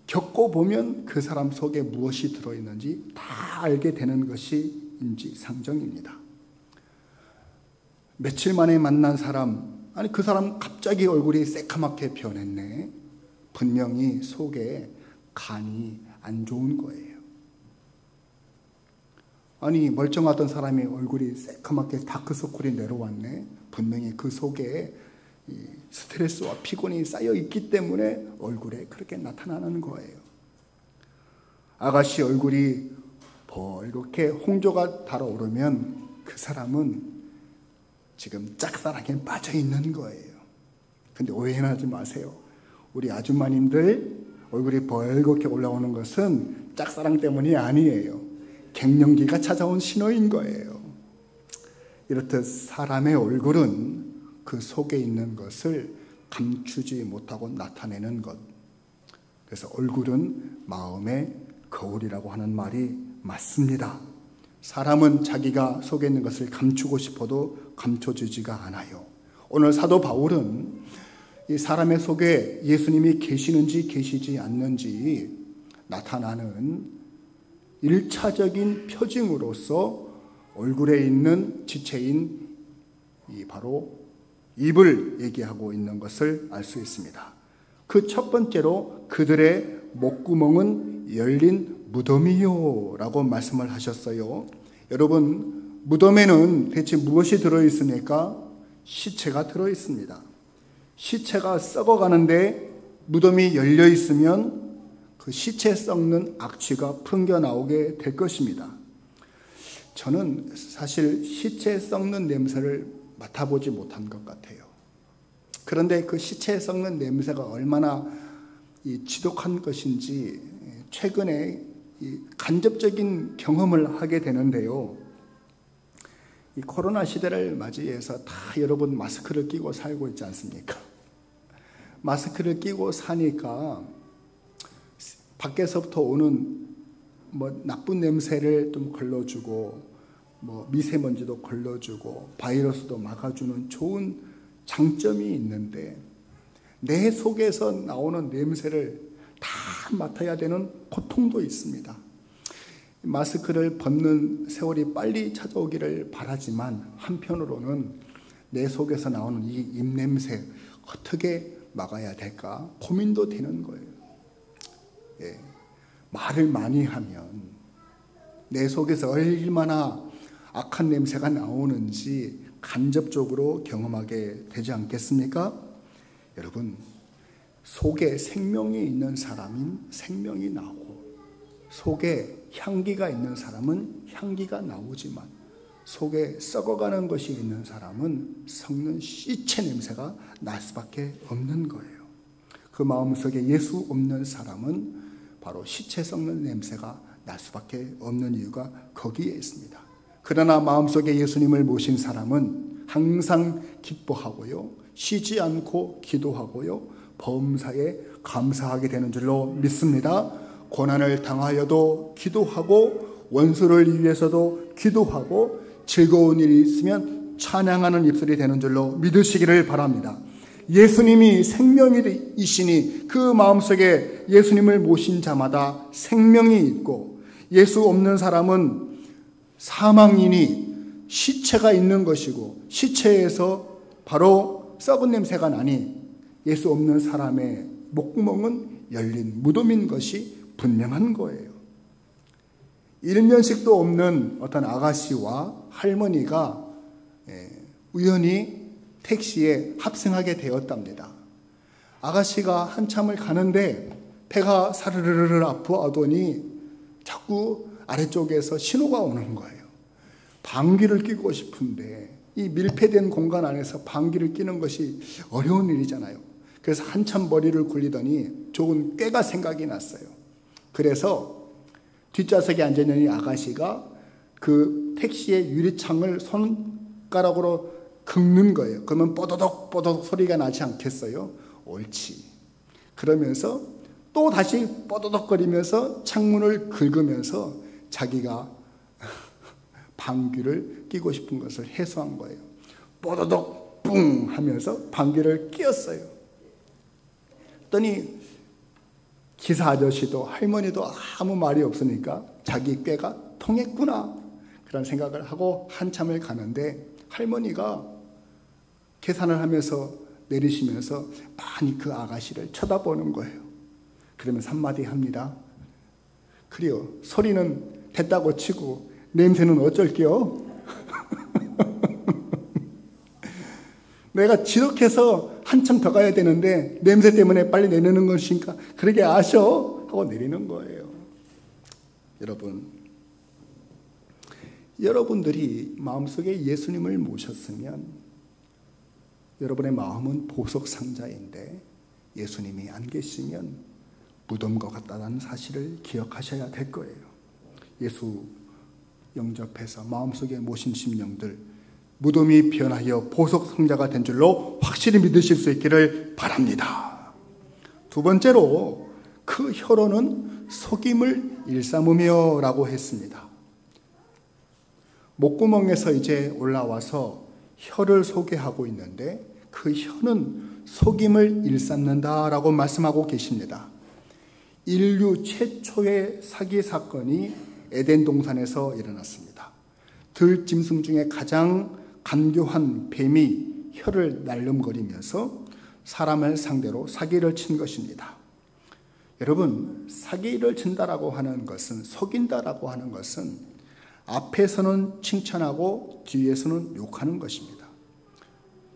겪어보면 그 사람 속에 무엇이 들어있는지 다 알게 되는 것이 인지상정입니다. 며칠 만에 만난 사람, 아니 그 사람 갑자기 얼굴이 새카맣게 변했네. 분명히 속에 간이 안 좋은 거예요. 아니 멀쩡하던 사람이 얼굴이 새카맣게 다크서클이 내려왔네. 분명히 그 속에 스트레스와 피곤이 쌓여 있기 때문에 얼굴에 그렇게 나타나는 거예요. 아가씨 얼굴이 벌겋게 홍조가 달아오르면 그 사람은 지금 짝사랑에 빠져 있는 거예요. 근데 오해하지 마세요. 우리 아줌마님들 얼굴이 벌겋게 올라오는 것은 짝사랑 때문이 아니에요. 갱년기가 찾아온 신호인 거예요. 이렇듯 사람의 얼굴은 그 속에 있는 것을 감추지 못하고 나타내는 것. 그래서 얼굴은 마음의 거울이라고 하는 말이 맞습니다. 사람은 자기가 속에 있는 것을 감추고 싶어도 감춰지지가 않아요. 오늘 사도 바울은 이 사람의 속에 예수님이 계시는지 계시지 않는지 나타나는 1차적인 표징으로서 얼굴에 있는 지체인 바로 입을 얘기하고 있는 것을 알 수 있습니다. 그 첫 번째로 그들의 목구멍은 열린 무덤이요 라고 말씀을 하셨어요. 여러분, 무덤에는 대체 무엇이 들어있습니까? 시체가 들어있습니다. 시체가 썩어가는데 무덤이 열려 있으면 그 시체 썩는 악취가 풍겨나오게 될 것입니다. 저는 사실 시체 썩는 냄새를 맡아보지 못한 것 같아요. 그런데 그 시체 썩는 냄새가 얼마나 지독한 것인지 최근에 간접적인 경험을 하게 되는데요. 이 코로나 시대를 맞이해서 다 여러분 마스크를 끼고 살고 있지 않습니까? 마스크를 끼고 사니까 밖에서부터 오는 나쁜 냄새를 좀 걸러주고 미세먼지도 걸러주고 바이러스도 막아주는 좋은 장점이 있는데 내 속에서 나오는 냄새를 다 맡아야 되는 고통도 있습니다. 마스크를 벗는 세월이 빨리 찾아오기를 바라지만 한편으로는 내 속에서 나오는 이 입냄새 어떻게 막아야 될까 고민도 되는 거예요. 예. 말을 많이 하면 내 속에서 얼마나 악한 냄새가 나오는지 간접적으로 경험하게 되지 않겠습니까? 여러분, 속에 생명이 있는 사람은 생명이 나오고 속에 향기가 있는 사람은 향기가 나오지만 속에 썩어가는 것이 있는 사람은 썩는 시체 냄새가 날 수밖에 없는 거예요. 그 마음속에 예수 없는 사람은 바로 시체 썩는 냄새가 날 수밖에 없는 이유가 거기에 있습니다. 그러나 마음속에 예수님을 모신 사람은 항상 기뻐하고요, 쉬지 않고 기도하고요, 범사에 감사하게 되는 줄로 믿습니다. 고난을 당하여도 기도하고 원수를 위해서도 기도하고 즐거운 일이 있으면 찬양하는 입술이 되는 줄로 믿으시기를 바랍니다. 예수님이 생명이시니 그 마음속에 예수님을 모신 자마다 생명이 있고 예수 없는 사람은 사망이니 시체가 있는 것이고 시체에서 바로 썩은 냄새가 나니 예수 없는 사람의 목구멍은 열린 무덤인 것이 분명한 거예요. 일면식도 없는 어떤 아가씨와 할머니가 우연히 택시에 합승하게 되었답니다. 아가씨가 한참을 가는데 배가 사르르르 아프하더니 자꾸 아래쪽에서 신호가 오는 거예요. 방귀를 뀌고 싶은데 이 밀폐된 공간 안에서 방귀를 뀌는 것이 어려운 일이잖아요. 그래서 한참 머리를 굴리더니 좋은 꾀가 생각이 났어요. 그래서 뒷좌석에 앉아있는 이 아가씨가 그 택시의 유리창을 손가락으로 긁는 거예요. 그러면 뽀도독 뽀도독 소리가 나지 않겠어요? 옳지. 그러면서 또 다시 뽀도독거리면서 창문을 긁으면서 자기가 방귀를 뀌고 싶은 것을 해소한 거예요. 뽀도독 뿡 하면서 방귀를 뀌었어요. 그랬더니 기사 아저씨도 할머니도 아무 말이 없으니까 자기 꾀가 통했구나 그런 생각을 하고 한참을 가는데 할머니가 계산을 하면서 내리시면서 많이 그 아가씨를 쳐다보는 거예요. 그러면서 한마디 합니다. 그래요. 소리는 됐다고 치고 냄새는 어쩔게요? 내가 지독해서 한참 더 가야 되는데 냄새 때문에 빨리 내리는 것이니까 그러게 아셔 하고 내리는 거예요. 여러분들이 마음속에 예수님을 모셨으면 여러분의 마음은 보석 상자인데 예수님이 안 계시면 무덤 것 같다는 사실을 기억하셔야 될 거예요. 예수 영접해서 마음속에 모신 심령들 무덤이 변하여 보석 상자가 된 줄로 확실히 믿으실 수 있기를 바랍니다. 두 번째로 그 혀로는 속임을 일삼으며 라고 했습니다. 목구멍에서 이제 올라와서 혀를 소개하고 있는데 그 혀는 속임을 일삼는다라고 말씀하고 계십니다. 인류 최초의 사기 사건이 에덴 동산에서 일어났습니다. 들짐승 중에 가장 간교한 뱀이 혀를 날름거리면서 사람을 상대로 사기를 친 것입니다. 여러분, 사기를 친다라고 하는 것은, 속인다라고 하는 것은 앞에서는 칭찬하고 뒤에서는 욕하는 것입니다.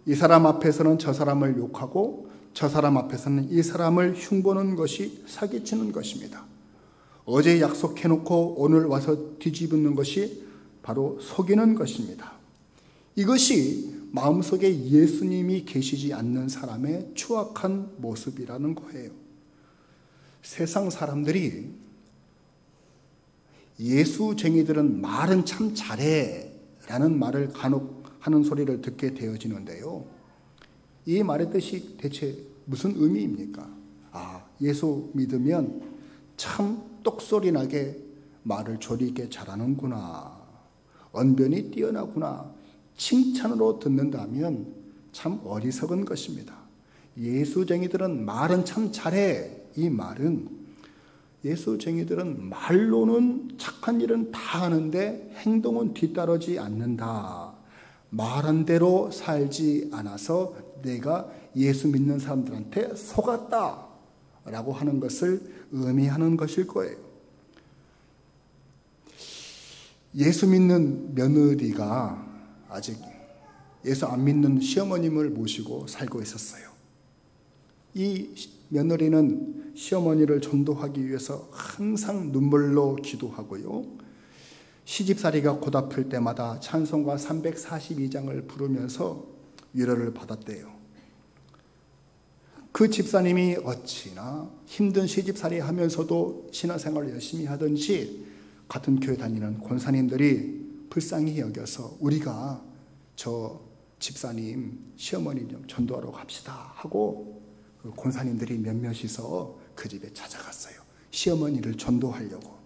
이 사람 앞에서는 저 사람을 욕하고 저 사람 앞에서는 이 사람을 흉보는 것이 사기치는 것입니다. 어제 약속해놓고 오늘 와서 뒤집는 것이 바로 속이는 것입니다. 이것이 마음속에 예수님이 계시지 않는 사람의 추악한 모습이라는 거예요. 세상 사람들이 예수쟁이들은 말은 참 잘해 라는 말을 간혹 하는 소리를 듣게 되어지는데요. 이 말의 뜻이 대체 무슨 의미입니까? 예수 믿으면 참 똑소리 나게 말을 조리게 잘하는구나. 언변이 뛰어나구나. 칭찬으로 듣는다면 참 어리석은 것입니다. 예수쟁이들은 말은 참 잘해. 이 말은 예수쟁이들은 말로는 착한 일은 다 하는데 행동은 뒤따르지 않는다. 말한 대로 살지 않아서 내가 예수 믿는 사람들한테 속았다 라고 하는 것을 의미하는 것일 거예요. 예수 믿는 며느리가 아직 예수 안 믿는 시어머님을 모시고 살고 있었어요. 이 며느리는 시어머니를 전도하기 위해서 항상 눈물로 기도하고요. 시집살이가 고달플 때마다 찬송가 342장을 부르면서 위로를 받았대요. 그 집사님이 어찌나 힘든 시집살이 하면서도 신앙생활을 열심히 하든지 같은 교회 다니는 권사님들이 불쌍히 여겨서 우리가 저 집사님 시어머니 좀 전도하러 갑시다 하고 그 권사님들이 몇몇이서 그 집에 찾아갔어요. 시어머니를 전도하려고.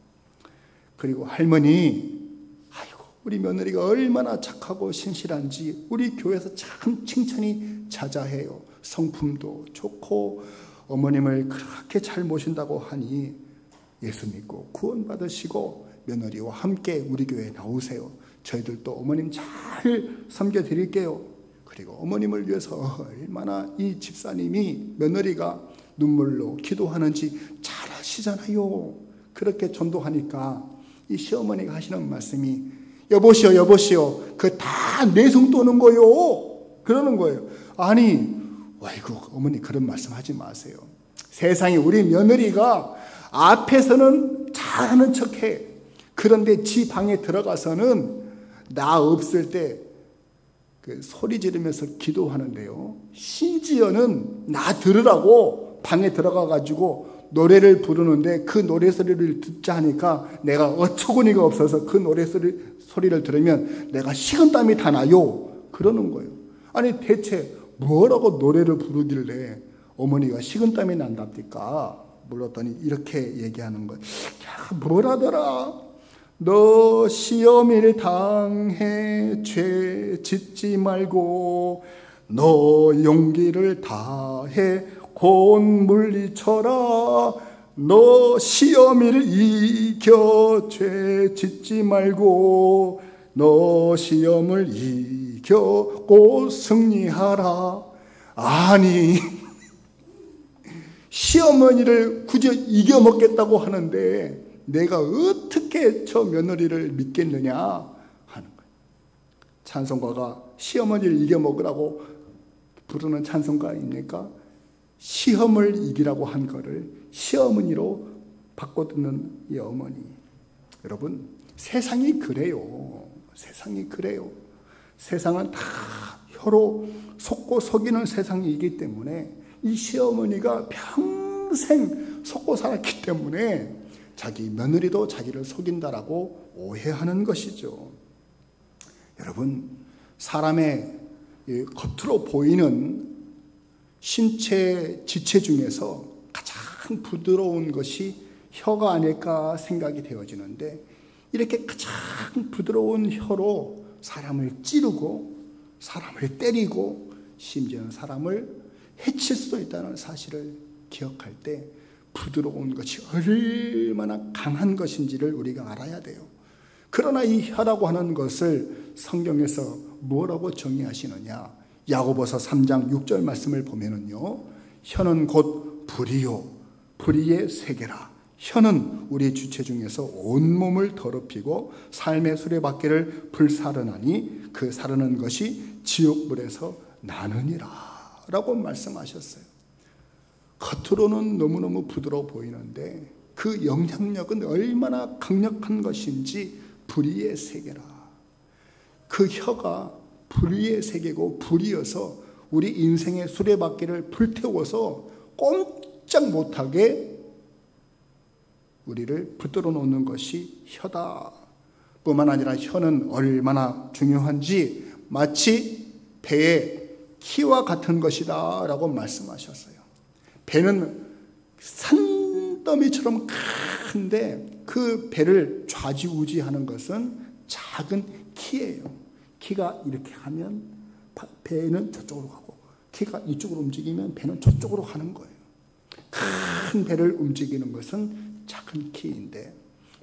그리고 할머니, 아이고 우리 며느리가 얼마나 착하고 신실한지 우리 교회에서 참 칭찬이 자자해요. 성품도 좋고 어머님을 그렇게 잘 모신다고 하니 예수 믿고 구원받으시고 며느리와 함께 우리 교회에 나오세요. 저희들도 어머님 잘 섬겨드릴게요. 그리고 어머님을 위해서 얼마나 이 집사님이 며느리가 눈물로 기도하는지 잘 아시잖아요. 그렇게 전도하니까 이 시어머니가 하시는 말씀이 여보시오 그 다 내숭 도는 거요. 그러는 거예요. 아니 아이고 어머니 그런 말씀하지 마세요. 세상에 우리 며느리가 앞에서는 잘하는 척해. 그런데 지 방에 들어가서는 나 없을 때 그 소리 지르면서 기도하는데요. 심지어는 나 들으라고 방에 들어가 가지고 노래를 부르는데 그 노래 소리를 듣자 하니까 내가 어처구니가 없어서 그 노래 소리를 들으면 내가 식은땀이 다 나요. 그러는 거예요. 아니 대체 뭐라고 노래를 부르길래 어머니가 식은땀이 난답니까? 물었더니 이렇게 얘기하는 거예요. 야, 뭐라더라? 너 시험을 당해 죄 짓지 말고 너 용기를 다해 곧 물리쳐라. 너 시험을 이겨 죄 짓지 말고 너 시험을 이겨 곧 승리하라. 아니 시어머니를 굳이 이겨먹겠다고 하는데 내가 어떻게 저 며느리를 믿겠느냐 하는 거예요. 찬송가가 시어머니를 이겨먹으라고 부르는 찬송가입니까? 시험을 이기라고 한 거를 시어머니로 바꿔 듣는 이 어머니. 여러분 세상이 그래요. 세상이 그래요. 세상은 다 혀로 속고 속이는 세상이기 때문에 이 시어머니가 평생 속고 살았기 때문에 자기 며느리도 자기를 속인다라고 오해하는 것이죠. 여러분 사람의 겉으로 보이는 신체 지체 중에서 가장 부드러운 것이 혀가 아닐까 생각이 되어지는데 이렇게 가장 부드러운 혀로 사람을 찌르고 사람을 때리고 심지어는 사람을 해칠 수도 있다는 사실을 기억할 때 부드러운 것이 얼마나 강한 것인지를 우리가 알아야 돼요. 그러나 이 혀라고 하는 것을 성경에서 뭐라고 정의하시느냐? 야고보서 3장 6절 말씀을 보면은요. 혀는 곧 불이요 불의의 세계라. 혀는 우리 주체 중에서 온몸을 더럽히고 삶의 수레바퀴를 불사르나니 그 사르는 것이 지옥불에서 나느니라 라고 말씀하셨어요. 겉으로는 너무너무 부드러워 보이는데 그 영향력은 얼마나 강력한 것인지 불의의 세계라. 그 혀가 불의의 세계고 불이어서 우리 인생의 수레바퀴를 불태워서 꼼짝 못하게 우리를 붙들어 놓는 것이 혀다. 뿐만 아니라 혀는 얼마나 중요한지 마치 배의 키와 같은 것이다 라고 말씀하셨어요. 배는 산더미처럼 큰데 그 배를 좌지우지하는 것은 작은 키예요. 키가 이렇게 하면 배는 저쪽으로 가고 키가 이쪽으로 움직이면 배는 저쪽으로 가는 거예요. 큰 배를 움직이는 것은 작은 키인데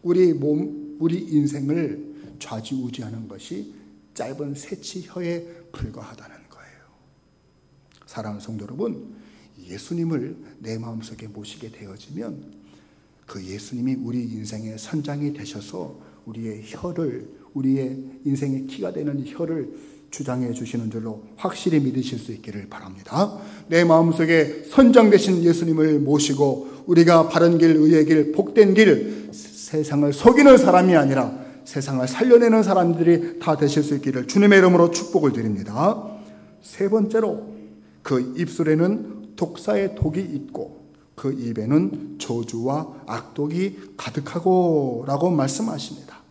우리 인생을 좌지우지하는 것이 짧은 새치 혀에 불과하다는 거예요. 사랑하는 성도 여러분, 예수님을 내 마음속에 모시게 되어지면 그 예수님이 우리 인생의 선장이 되셔서 우리의 혀를, 우리의 인생의 키가 되는 혀를 주장해 주시는 줄로 확실히 믿으실 수 있기를 바랍니다. 내 마음속에 선장 되신 예수님을 모시고 우리가 바른 길, 의의 길, 복된 길, 세상을 속이는 사람이 아니라 세상을 살려내는 사람들이 다 되실 수 있기를 주님의 이름으로 축복을 드립니다. 세 번째로 그 입술에는 독사의 독이 있고 그 입에는 저주와 악독이 가득하고 라고 말씀하십니다.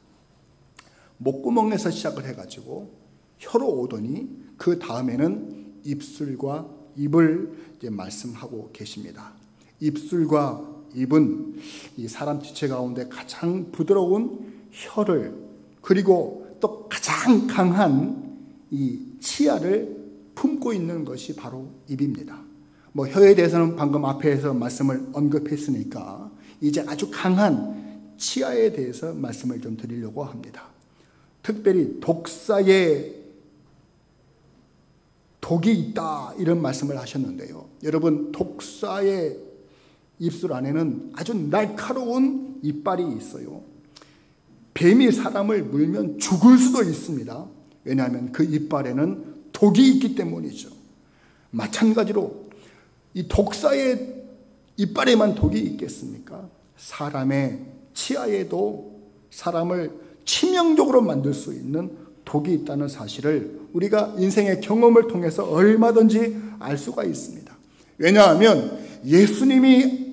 목구멍에서 시작을 해가지고 혀로 오더니 그 다음에는 입술과 입을 이제 말씀하고 계십니다. 입술과 입은 이 사람 지체 가운데 가장 부드러운 혀를 그리고 또 가장 강한 이 치아를 품고 있는 것이 바로 입입니다. 뭐 혀에 대해서는 방금 앞에서 말씀을 언급했으니까 이제 아주 강한 치아에 대해서 말씀을 좀 드리려고 합니다. 특별히 독사의 독이 있다 이런 말씀을 하셨는데요. 여러분 독사의 입술 안에는 아주 날카로운 이빨이 있어요. 뱀이 사람을 물면 죽을 수도 있습니다. 왜냐하면 그 이빨에는 독이 있기 때문이죠. 마찬가지로 이 독사의 이빨에만 독이 있겠습니까? 사람의 치아에도 사람을 치명적으로 만들 수 있는 독이 있다는 사실을 우리가 인생의 경험을 통해서 얼마든지 알 수가 있습니다. 왜냐하면 예수님이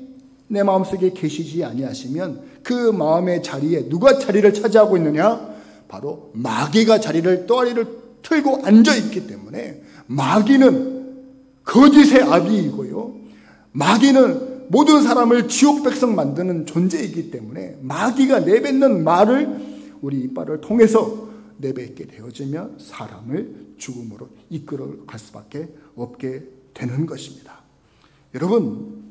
내 마음속에 계시지 아니하시면 그 마음의 자리에 누가 자리를 차지하고 있느냐? 바로 마귀가 떠리를 틀고 앉아있기 때문에 마귀는 거짓의 아비이고요, 마귀는 모든 사람을 지옥 백성 만드는 존재이기 때문에 마귀가 내뱉는 말을 우리 이빨을 통해서 내뱉게 되어지면 사람을 죽음으로 이끌어갈 수밖에 없게 되는 것입니다. 여러분,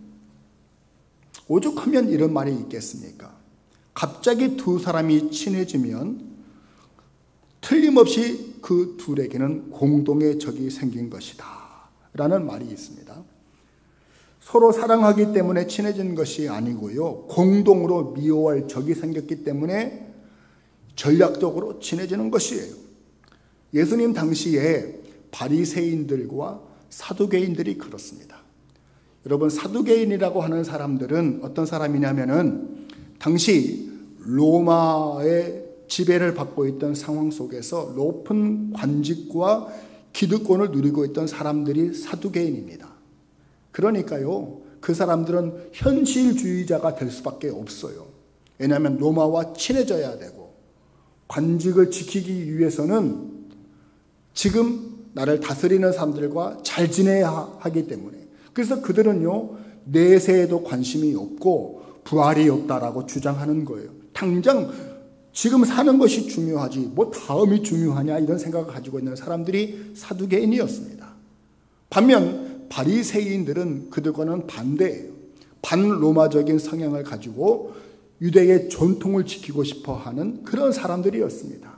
오죽하면 이런 말이 있겠습니까? 갑자기 두 사람이 친해지면 틀림없이 그 둘에게는 공동의 적이 생긴 것이다 라는 말이 있습니다. 서로 사랑하기 때문에 친해진 것이 아니고요, 공동으로 미워할 적이 생겼기 때문에 전략적으로 친해지는 것이에요. 예수님 당시에 바리새인들과 사두개인들이 그렇습니다. 여러분, 사두개인이라고 하는 사람들은 어떤 사람이냐면은 당시 로마의 지배를 받고 있던 상황 속에서 높은 관직과 기득권을 누리고 있던 사람들이 사두개인입니다. 그러니까요, 그 사람들은 현실주의자가 될 수밖에 없어요. 왜냐하면 로마와 친해져야 되고 관직을 지키기 위해서는 지금 나를 다스리는 사람들과 잘 지내야 하기 때문에, 그래서 그들은요, 내세에도 관심이 없고 부활이 없다라고 주장하는 거예요. 당장 지금 사는 것이 중요하지 뭐 다음이 중요하냐 이런 생각을 가지고 있는 사람들이 사두개인이었습니다. 반면 바리새인들은 그들과는 반대예요. 반로마적인 성향을 가지고 유대의 전통을 지키고 싶어하는 그런 사람들이었습니다.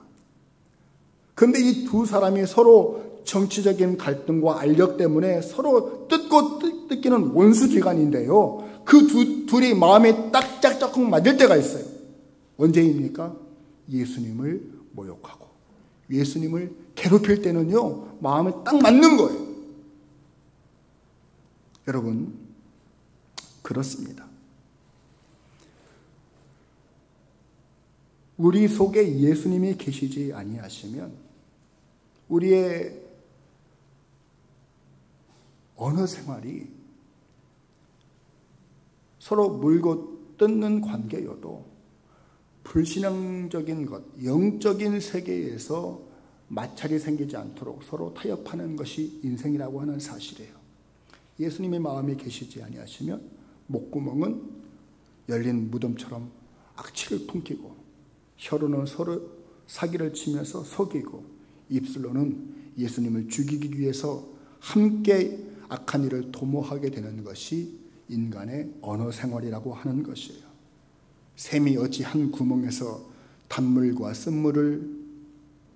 그런데 이 두 사람이 서로 정치적인 갈등과 알력 때문에 서로 뜯고 뜯기는 원수지간인데요, 그 둘이 마음에 딱 짝짝꿍 맞을 때가 있어요. 언제입니까? 예수님을 모욕하고 예수님을 괴롭힐 때는요, 마음에 딱 맞는 거예요. 여러분, 그렇습니다. 우리 속에 예수님이 계시지 아니하시면 우리의 언어 생활이 서로 물고 뜯는 관계여도 불신앙적인 것, 영적인 세계에서 마찰이 생기지 않도록 서로 타협하는 것이 인생이라고 하는 사실이에요. 예수님의 마음이 계시지 아니하시면 목구멍은 열린 무덤처럼 악취를 품기고, 혀로는 서로 사기를 치면서 속이고, 입술로는 예수님을 죽이기 위해서 함께 악한 일을 도모하게 되는 것이 인간의 언어 생활이라고 하는 것이에요. 샘이 어찌 한 구멍에서 단물과 쓴물을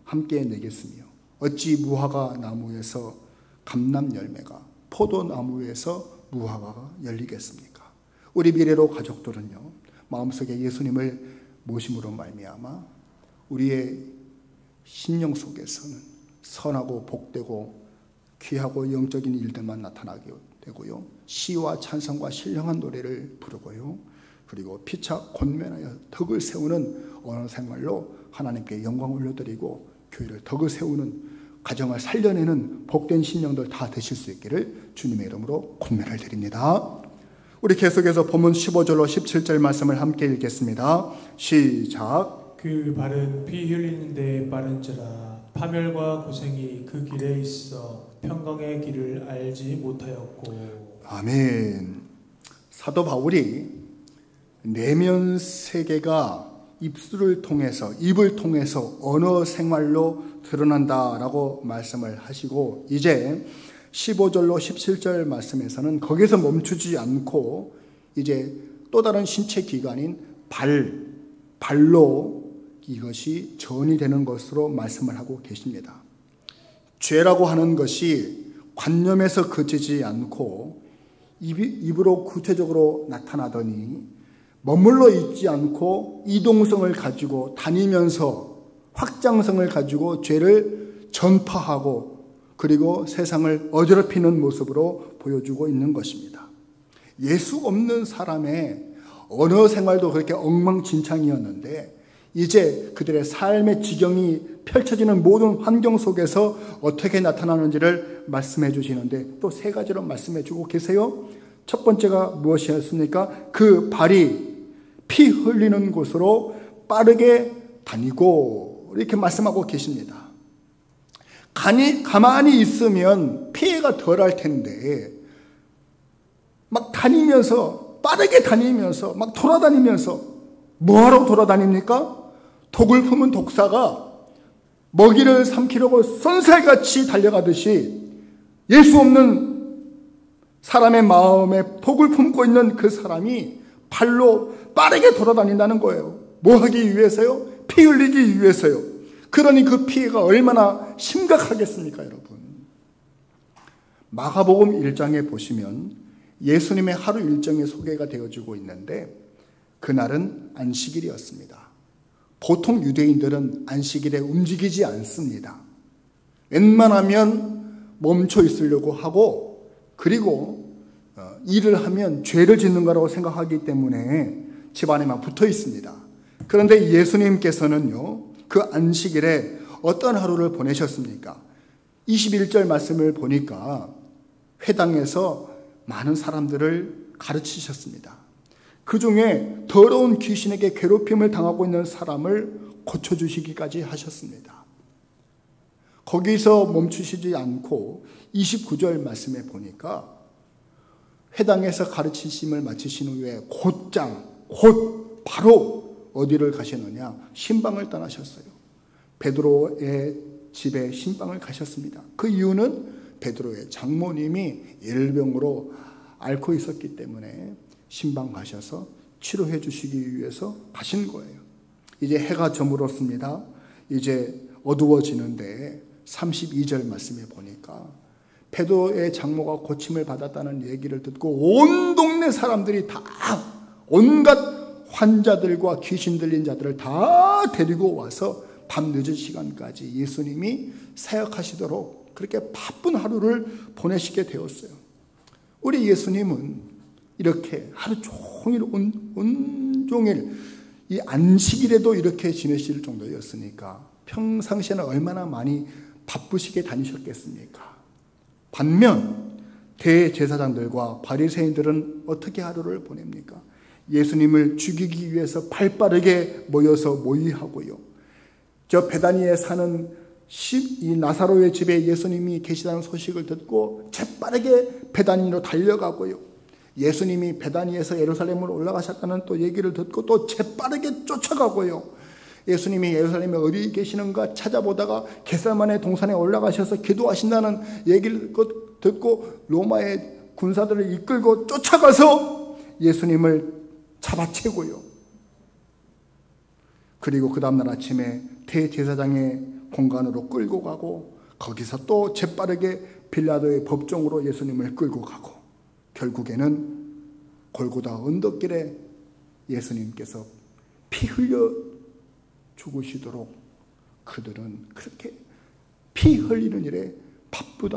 함께 내겠으며, 어찌 무화과 나무에서 감람 열매가, 포도나무에서 무화과가 열리겠습니까? 우리 미래로 가족들은요, 마음속에 예수님을 모심으로 말미암아 우리의 심령 속에서는 선하고 복되고 귀하고 영적인 일들만 나타나게 되고요, 시와 찬송과 신령한 노래를 부르고요, 그리고 피차 권면하여 덕을 세우는 언어 생활로 하나님께 영광 올려드리고 교회를 덕을 세우는, 가정을 살려내는 복된 신령들 다 되실 수 있기를 주님의 이름으로 권면을 드립니다. 우리 계속해서 본문 15절로 17절 말씀을 함께 읽겠습니다. 시작. 그 발은 피 흘리는 데 빠른지라 파멸과 고생이 그 길에 있어 평강의 길을 알지 못하였고. 아멘. 사도 바울이 내면 세계가 입술을 통해서, 입을 통해서 언어 생활로 드러난다라고 말씀을 하시고, 이제 15절로 17절 말씀에서는 거기서 멈추지 않고 이제 또 다른 신체 기관인 발로 이것이 전이 되는 것으로 말씀을 하고 계십니다. 죄라고 하는 것이 관념에서 그치지 않고 입으로 구체적으로 나타나더니 머물러 있지 않고 이동성을 가지고 다니면서 확장성을 가지고 죄를 전파하고 그리고 세상을 어지럽히는 모습으로 보여주고 있는 것입니다. 예수 없는 사람의 언어 생활도 그렇게 엉망진창이었는데 이제 그들의 삶의 지경이 펼쳐지는 모든 환경 속에서 어떻게 나타나는지를 말씀해 주시는데 또 세 가지로 말씀해 주고 계세요. 첫 번째가 무엇이었습니까? 그 발이 피 흘리는 곳으로 빠르게 다니고 이렇게 말씀하고 계십니다. 가만히 있으면 피해가 덜할 텐데 막 다니면서 빠르게 다니면서 막 돌아다니면서 뭐하러 돌아다닙니까? 독을 품은 독사가 먹이를 삼키려고 쏜살같이 달려가듯이 예수 없는 사람의 마음에 독을 품고 있는 그 사람이 발로 빠르게 돌아다닌다는 거예요. 뭐 하기 위해서요? 피 흘리기 위해서요. 그러니 그 피해가 얼마나 심각하겠습니까, 여러분? 마가복음 1장에 보시면 예수님의 하루 일정이 소개가 되어지고 있는데 그날은 안식일이었습니다. 보통 유대인들은 안식일에 움직이지 않습니다. 웬만하면 멈춰 있으려고 하고 그리고 일을 하면 죄를 짓는 거라고 생각하기 때문에 집안에만 붙어 있습니다. 그런데 예수님께서는요, 그 안식일에 어떤 하루를 보내셨습니까? 21절 말씀을 보니까 회당에서 많은 사람들을 가르치셨습니다. 그 중에 더러운 귀신에게 괴롭힘을 당하고 있는 사람을 고쳐주시기까지 하셨습니다. 거기서 멈추시지 않고 29절 말씀에 보니까 회당에서 가르치심을 마치신 후에 곧 바로 어디를 가시느냐? 신방을 떠나셨어요. 베드로의 집에 신방을 가셨습니다. 그 이유는 베드로의 장모님이 열병으로 앓고 있었기 때문에 신방 가셔서 치료해 주시기 위해서 가신 거예요. 이제 해가 저물었습니다. 이제 어두워지는데 32절 말씀에 보니까 베드로의 장모가 고침을 받았다는 얘기를 듣고 온 동네 사람들이 다 온갖 환자들과 귀신 들린 자들을 다 데리고 와서 밤늦은 시간까지 예수님이 사역하시도록 그렇게 바쁜 하루를 보내시게 되었어요. 우리 예수님은 이렇게 하루 종일 온종일 이 안식일에도 이렇게 지내실 정도였으니까 평상시에는 얼마나 많이 바쁘시게 다니셨겠습니까? 반면 대제사장들과 바리새인들은 어떻게 하루를 보냅니까? 예수님을 죽이기 위해서 발빠르게 모여서 모의하고요. 저 베다니에 사는 이 나사로의 집에 예수님이 계시다는 소식을 듣고 재빠르게 베다니로 달려가고요. 예수님이 베다니에서 예루살렘으로 올라가셨다는 또 얘기를 듣고 또 재빠르게 쫓아가고요. 예수님이 예루살렘에 어디 계시는가 찾아보다가 겟세마네 동산에 올라가셔서 기도하신다는 얘기를 듣고 로마의 군사들을 이끌고 쫓아가서 예수님을 잡아채고요. 그리고 그 다음날 아침에 대제사장의 공간으로 끌고 가고 거기서 또 재빠르게 빌라도의 법정으로 예수님을 끌고 가고 결국에는 골고다 언덕길에 예수님께서 피 흘려 죽으시도록 그들은 그렇게 피 흘리는 일에 바빠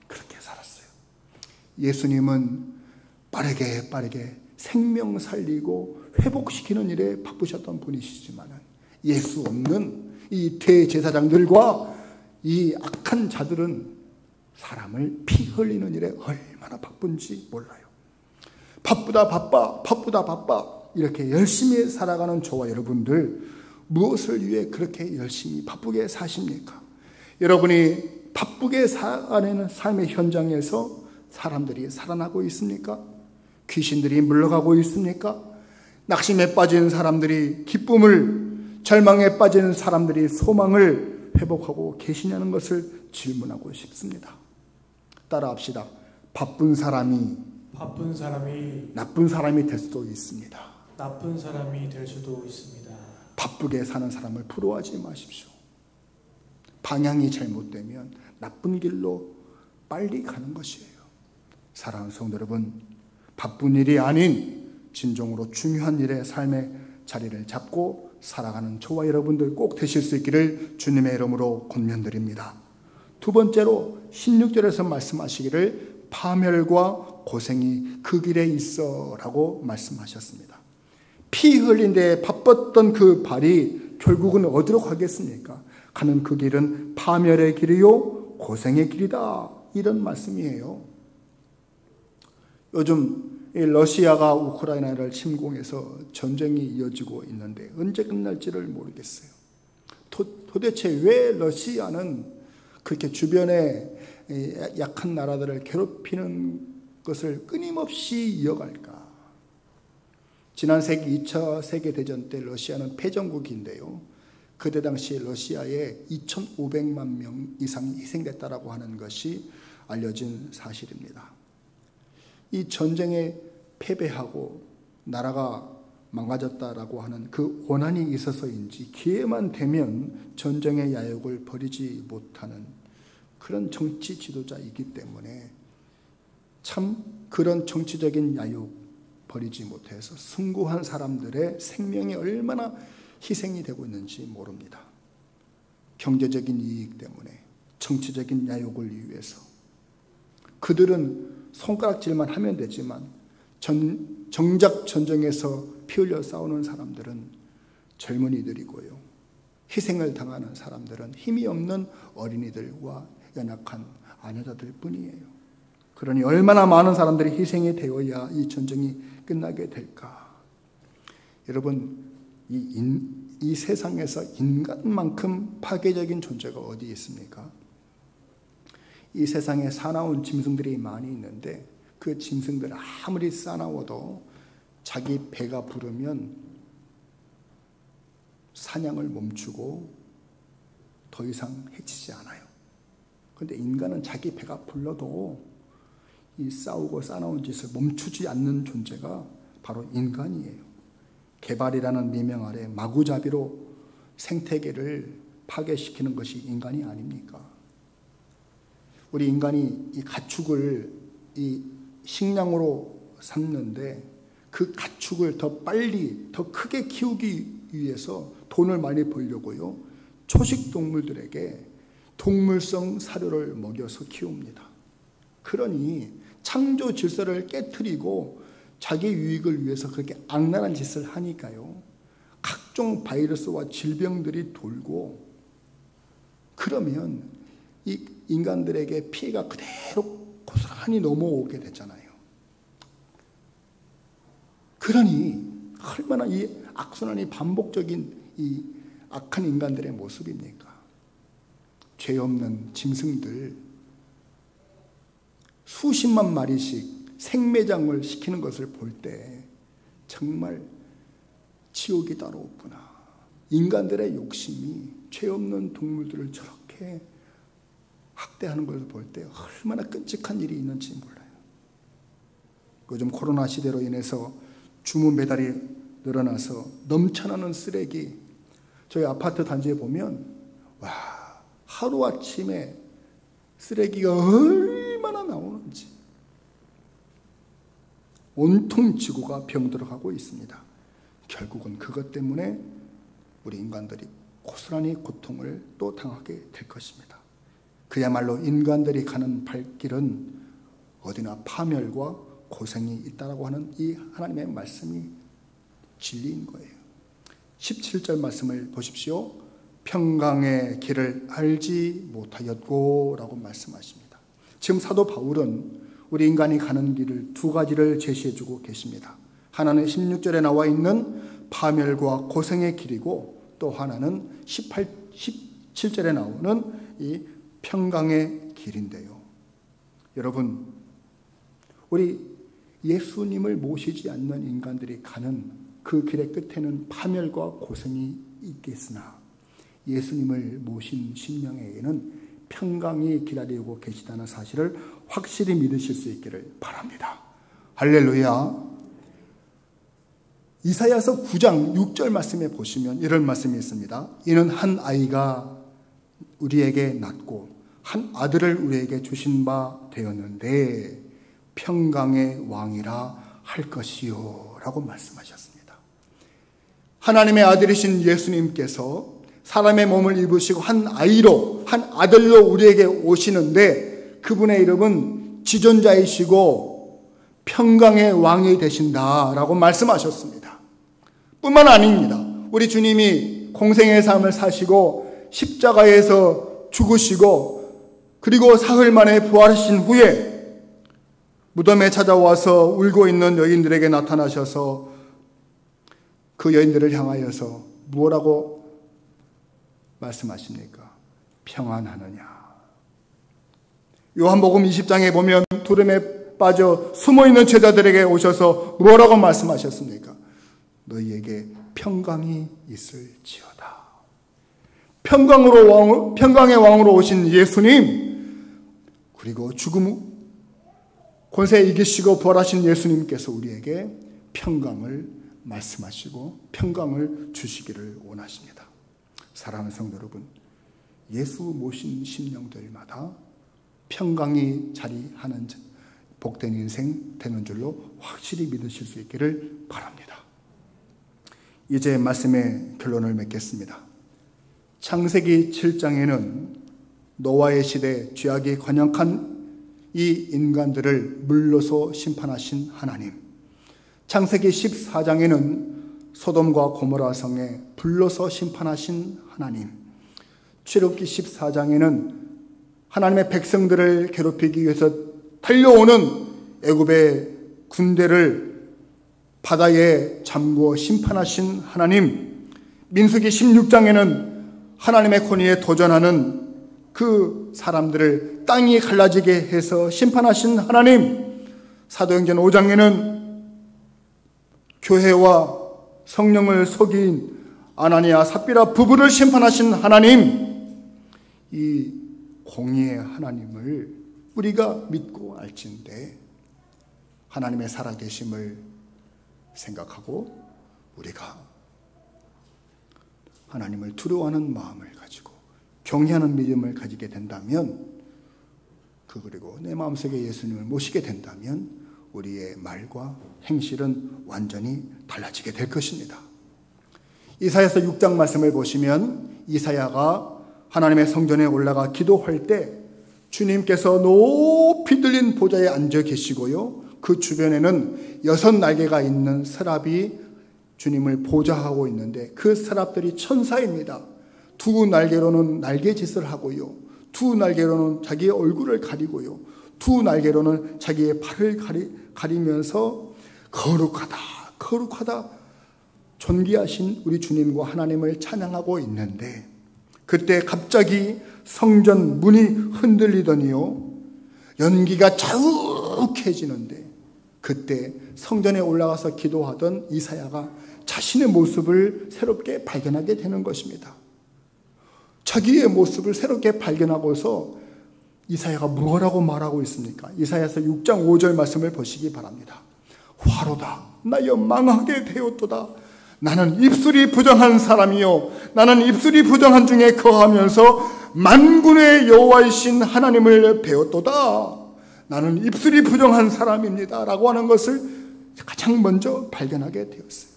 그렇게 살았어요. 예수님은 빠르게 생명 살리고 회복시키는 일에 바쁘셨던 분이시지만 예수 없는 이 대제사장들과 이 악한 자들은 사람을 피 흘리는 일에 얼마나 바쁜지 몰라요. 바쁘다 이렇게 열심히 살아가는 저와 여러분들 무엇을 위해 그렇게 열심히 바쁘게 사십니까? 여러분이 바쁘게 살아가는 삶의 현장에서 사람들이 살아나고 있습니까? 귀신들이 물러가고 있습니까? 낙심에 빠진 사람들이 기쁨을, 절망에 빠진 사람들이 소망을 회복하고 계시냐는 것을 질문하고 싶습니다. 따라합시다. 바쁜 사람이 나쁜 사람이 될 수도 있습니다. 바쁘게 사는 사람을 부러워하지 마십시오. 방향이 잘못되면 나쁜 길로 빨리 가는 것이에요. 사랑하는 성도 여러분, 바쁜 일이 아닌 진정으로 중요한 일에 삶의 자리를 잡고 살아가는 저와 여러분들 꼭 되실 수 있기를 주님의 이름으로 권면드립니다. 두 두 번째로 16절에서 말씀하시기를 파멸과 고생이 그 길에 있어 라고 말씀하셨습니다. 피 흘린 데에 바빴던 그 발이 결국은 어디로 가겠습니까? 가는 그 길은 파멸의 길이요 고생의 길이다, 이런 말씀이에요. 요즘 러시아가 우크라이나를 침공해서 전쟁이 이어지고 있는데 언제 끝날지를 모르겠어요. 도대체 왜 러시아는 그렇게 주변에 약한 나라들을 괴롭히는 것을 끊임없이 이어갈까? 지난 세기 2차 세계대전 때 러시아는 패전국인데요. 그때 당시 러시아에 2,500만 명 이상이 희생됐다라고 하는 것이 알려진 사실입니다. 이 전쟁에 패배하고 나라가 망가졌다라고 하는 그 원한이 있어서인지 기회만 되면 전쟁의 야욕을 버리지 못하는 그런 정치 지도자이기 때문에 참 그런 정치적인 야욕 버리지 못해서 숭고한 사람들의 생명이 얼마나 희생이 되고 있는지 모릅니다. 경제적인 이익 때문에, 정치적인 야욕을 위해서. 그들은 손가락질만 하면 되지만 정작 전쟁에서 피 흘려 싸우는 사람들은 젊은이들이고요. 희생을 당하는 사람들은 힘이 없는 어린이들과 연약한 아녀자들 뿐이에요. 그러니 얼마나 많은 사람들이 희생이 되어야 이 전쟁이 끝나게 될까? 여러분, 이 세상에서 인간만큼 파괴적인 존재가 어디 있습니까? 이 세상에 사나운 짐승들이 많이 있는데 그 짐승들 아무리 사나워도 자기 배가 부르면 사냥을 멈추고 더 이상 해치지 않아요. 그런데 인간은 자기 배가 불러도 이 싸우고 싸나운 짓을 멈추지 않는 존재가 바로 인간이에요. 개발이라는 미명 아래 마구잡이로 생태계를 파괴시키는 것이 인간이 아닙니까? 우리 인간이 이 가축을 이 식량으로 삼는데 그 가축을 더 빨리 더 크게 키우기 위해서 돈을 많이 벌려고요, 초식 동물들에게 동물성 사료를 먹여서 키웁니다. 그러니 창조 질서를 깨트리고 자기 유익을 위해서 그렇게 악랄한 짓을 하니까요, 각종 바이러스와 질병들이 돌고, 그러면 이 인간들에게 피해가 그대로 고스란히 넘어오게 되잖아요. 그러니 얼마나 이 악순환이 반복적인 이 악한 인간들의 모습입니까? 죄 없는 짐승들 수십만 마리씩 생매장을 시키는 것을 볼 때 정말 지옥이 따로 없구나. 인간들의 욕심이 죄 없는 동물들을 저렇게 학대하는 것을 볼 때 얼마나 끔찍한 일이 있는지 몰라요. 요즘 코로나 시대로 인해서 주문 배달이 늘어나서 넘쳐나는 쓰레기, 저희 아파트 단지에 보면 와, 하루아침에 쓰레기가 얼마나 나오는지. 온통 지구가 병들어가고 있습니다. 결국은 그것 때문에 우리 인간들이 고스란히 고통을 또 당하게 될 것입니다. 그야말로 인간들이 가는 발길은 어디나 파멸과 고생이 있다라고 하는 이 하나님의 말씀이 진리인 거예요. 17절 말씀을 보십시오. 평강의 길을 알지 못하였고 라고 말씀하십니다. 지금 사도 바울은 우리 인간이 가는 길을 두 가지를 제시해주고 계십니다. 하나는 16절에 나와 있는 파멸과 고생의 길이고, 또 하나는 17절에 나오는 이 평강의 길인데요. 여러분, 우리 예수님을 모시지 않는 인간들이 가는 그 길의 끝에는 파멸과 고생이 있겠으나 예수님을 모신 심령에게는 평강이 기다리고 계시다는 사실을 확실히 믿으실 수 있기를 바랍니다. 할렐루야. 이사야서 9장 6절 말씀에 보시면 이런 말씀이 있습니다. 이는 한 아이가 우리에게 낳고 한 아들을 우리에게 주신 바 되었는데 평강의 왕이라 할 것이요 라고 말씀하셨습니다. 하나님의 아들이신 예수님께서 사람의 몸을 입으시고 한 아이로, 한 아들로 우리에게 오시는데 그분의 이름은 지존자이시고 평강의 왕이 되신다라고 말씀하셨습니다. 뿐만 아닙니다. 우리 주님이 공생의 삶을 사시고 십자가에서 죽으시고 그리고 사흘 만에 부활하신 후에 무덤에 찾아와서 울고 있는 여인들에게 나타나셔서 그 여인들을 향하여서 무엇라고 말씀하십니까? 평안하느냐. 요한복음 20장에 보면 두름에 빠져 숨어있는 제자들에게 오셔서 뭐라고 말씀하셨습니까? 너희에게 평강이 있을지어다. 평강의 왕으로 오신 예수님, 그리고 죽음 권세 이기시고 부활하신 예수님께서 우리에게 평강을 말씀하시고 평강을 주시기를 원하십니다. 사랑하는 성도 여러분, 예수 모신 심령들마다 평강이 자리하는 복된 인생 되는 줄로 확실히 믿으실 수 있기를 바랍니다. 이제 말씀의 결론을 맺겠습니다. 창세기 7장에는 노아의 시대 죄악이 관영한 이 인간들을 물러서 심판하신 하나님, 창세기 14장에는 소돔과 고모라 성에 불러서 심판하신 하나님, 출애굽기 14장에는 하나님의 백성들을 괴롭히기 위해서 달려오는 애굽의 군대를 바다에 잠그어 심판하신 하나님, 민수기 16장에는 하나님의 권위에 도전하는 그 사람들을 땅이 갈라지게 해서 심판하신 하나님, 사도행전 5장에는 교회와 성령을 속인 아나니아 삽비라 부부를 심판하신 하나님, 이 공의의 하나님을 우리가 믿고 알지인데 하나님의 살아계심을 생각하고 우리가 하나님을 두려워하는 마음을 가지고 경외하는 믿음을 가지게 된다면, 그리고 내 마음속에 예수님을 모시게 된다면 우리의 말과 행실은 완전히 달라지게 될 것입니다. 이사야서 6장 말씀을 보시면 이사야가 하나님의 성전에 올라가 기도할 때 주님께서 높이 들린 보좌에 앉아 계시고요, 그 주변에는 6날개가 있는 서랍이 주님을 보좌하고 있는데 그 서랍들이 천사입니다. 2날개로는 날개짓을 하고요, 2날개로는 자기의 얼굴을 가리고요, 2날개로는 자기의 발을 가리면서 거룩하다, 거룩하다 존귀하신 우리 주님과 하나님을 찬양하고 있는데, 그때 갑자기 성전 문이 흔들리더니요, 연기가 자욱해지는데, 그때 성전에 올라가서 기도하던 이사야가 자신의 모습을 새롭게 발견하게 되는 것입니다. 자기의 모습을 새롭게 발견하고서 이사야가 뭐라고 말하고 있습니까? 이사야서 6장 5절 말씀을 보시기 바랍니다. 화로다, 나여 망하게 되었도다. 나는 입술이 부정한 사람이요, 나는 입술이 부정한 중에 거하면서 만군의 여호와이신 하나님을 배웠도다. 나는 입술이 부정한 사람입니다 라고 하는 것을 가장 먼저 발견하게 되었어요.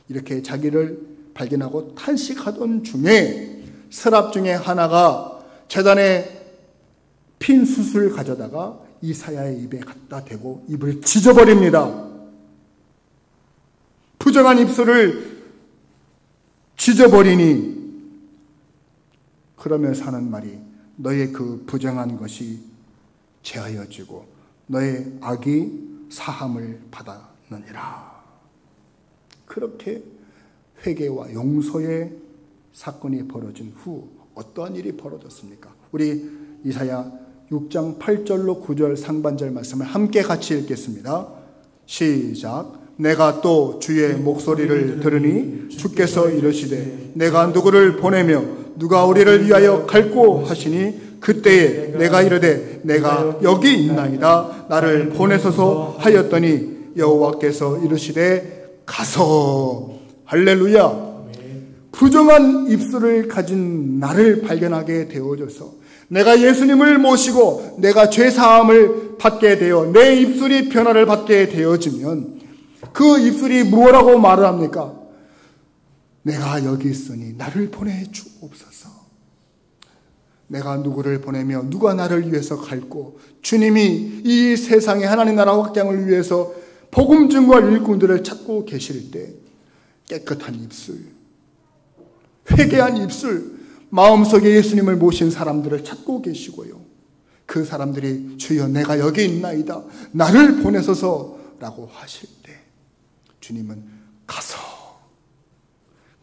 이렇게 자기를 발견하고 탄식하던 중에 서랍 중에 하나가 제단에 핀 숯을 가져다가 이사야의 입에 갖다 대고 입을 찢어버립니다. 부정한 입술을 찢어버리니, 그러면서 하는 말이 너의 그 부정한 것이 제하여지고 너의 악이 사함을 받았느니라. 그렇게 회개와 용서의 사건이 벌어진 후 어떠한 일이 벌어졌습니까? 우리 이사야 6장 8절로 9절 상반절 말씀을 함께 같이 읽겠습니다. 시작. 내가 또 주의 목소리를 들으니 주께서 이르시되 내가 누구를 보내며 누가 우리를 위하여 갈고 하시니 그때에 내가 이르되 내가 여기 있나이다. 나를 보내소서 하였더니 여호와께서 이르시되 가서. 할렐루야. 부정한 입술을 가진 나를 발견하게 되어져서 내가 예수님을 모시고 내가 죄사함을 받게 되어 내 입술이 변화를 받게 되어지면 그 입술이 무엇라고 말을 합니까? 내가 여기 있으니 나를 보내주옵소서. 내가 누구를 보내며 누가 나를 위해서 갈고, 주님이 이 세상에 하나님 나라 확장을 위해서 복음 증거할 일꾼들을 찾고 계실 때 깨끗한 입술, 회개한 입술, 마음속에 예수님을 모신 사람들을 찾고 계시고요, 그 사람들이 주여 내가 여기 있나이다, 나를 보내소서라고 하실 때 주님은 가서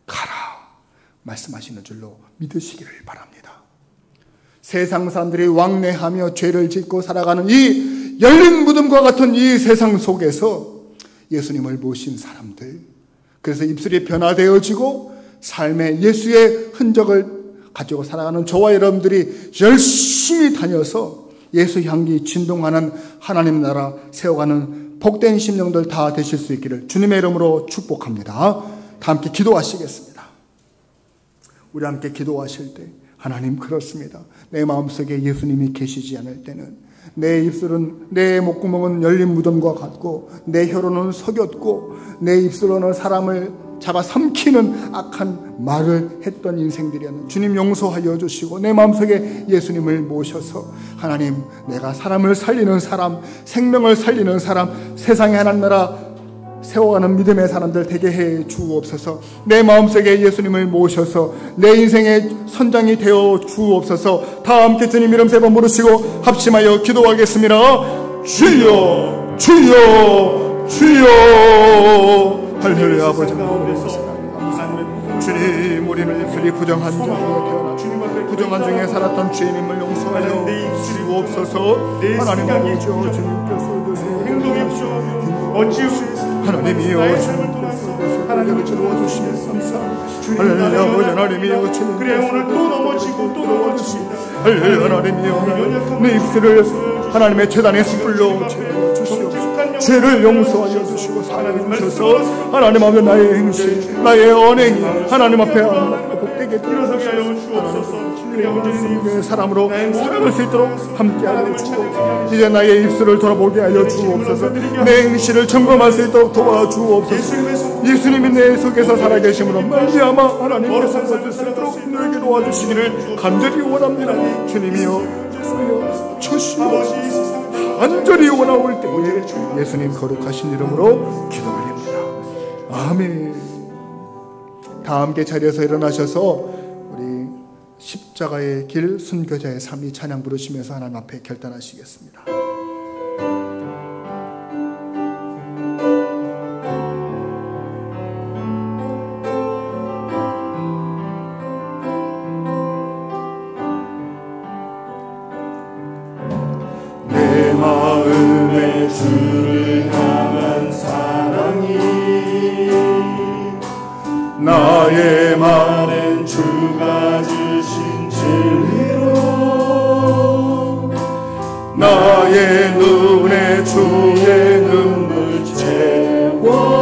가라 말씀하시는 줄로 믿으시기를 바랍니다. 세상 사람들이 왕래하며 죄를 짓고 살아가는 이 열린 무덤과 같은 이 세상 속에서 예수님을 모신 사람들, 그래서 입술이 변화되어지고 삶에 예수의 흔적을 가지고 살아가는 저와 여러분들이 열심히 다녀서 예수 향기 진동하는 하나님 나라 세워가는 복된 심령들 다 되실 수 있기를 주님의 이름으로 축복합니다. 다 함께 기도하시겠습니다. 우리 함께 기도하실 때, 하나님 그렇습니다. 내 마음속에 예수님이 계시지 않을 때는 내 입술은, 내 목구멍은 열린 무덤과 같고, 내 혀로는 속였고, 내 입술로는 사람을 잡아 삼키는 악한 말을 했던 인생들이었는데 주님 용서하여 주시고, 내 마음속에 예수님을 모셔서 하나님, 내가 사람을 살리는 사람, 생명을 살리는 사람, 세상에 하나님 나라 세워가는 믿음의 사람들 되게 해 주옵소서. 내 마음속에 예수님을 모셔서 내 인생의 선장이 되어 주옵소서. 다 함께 주님 이름 세 번 부르시고 합심하여 기도하겠습니다. 주여, 주여, 주여. 할렐루야. 아버지 주님, 우리는 입술이 부정한 자로 태어나 부정한 중에 살았던 주님을 용서하여 주옵소서. 하나님 아버지, 주님께서 행동이 어찌 하나님이여, 주님께서 하나님을 채워주시면 감사합니다. 할렐루야. 아버지 하나님이여, 주님 그래 오늘 또 넘어지고 또 넘어지고, 할렐루야. 하나님이여, 내 입술을 하나님의 재단에 숯불로 채워주시옵소서. 죄를 용서하여 주시고 사랑해 주셔서 하나님 앞에 나의 행실, 나의 언행이 하나님 앞에 복되게 일어서게 하여 주옵소서. 주님의 사람으로 살아갈 수 있도록 함께하여 주옵소서. 이제 나의 입술을 돌아보게 하여 주옵소서. 내 행실을 점검할 수 있도록 도와주옵소서. 예수님이 내 속에서 살아계심으로 말미암아 하나님께서 살아줄 수 있도록 너에게 도와주시기를 간절히 원합니다. 주님이여, 주시옵소서. 간절히 원하올 때에 예수님 거룩하신 이름으로 기도 올립니다. 아멘. 다 함께 자리에서 일어나셔서 우리 십자가의 길, 순교자의 삶, 이 찬양 부르시면서 하나님 앞에 결단하시겠습니다. 마음의 주를 향한 사랑이 나의 마음엔 주가 주신 진리로 나의 눈에 주의 눈물 채워주소서.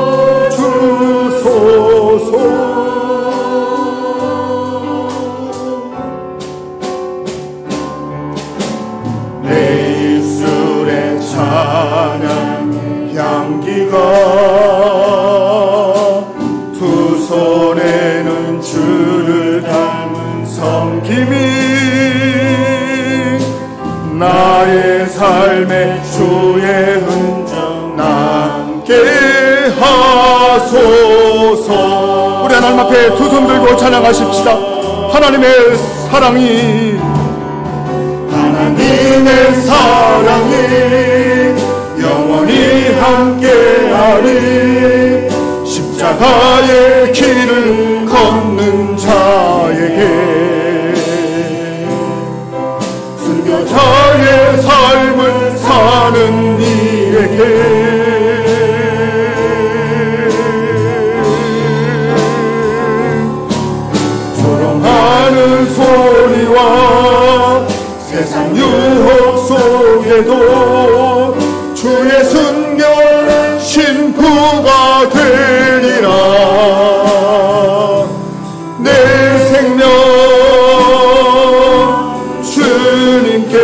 찬양 향기가 두 손에는 주를 닮은 섬김이 나의 삶에 주의 흔적 남게 하소서. 우리 하나님 앞에 두 손 들고 찬양하십시다. 하나님의 사랑이, 하나님의 사랑이 영원히 함께하리. 십자가의 길을 걷는 자에게, 순교자의 삶을 사는 이에게 조롱하는 소리와 세상 유혹 속에도 주의 순결한 신부가 되리라. 내 생명 주님께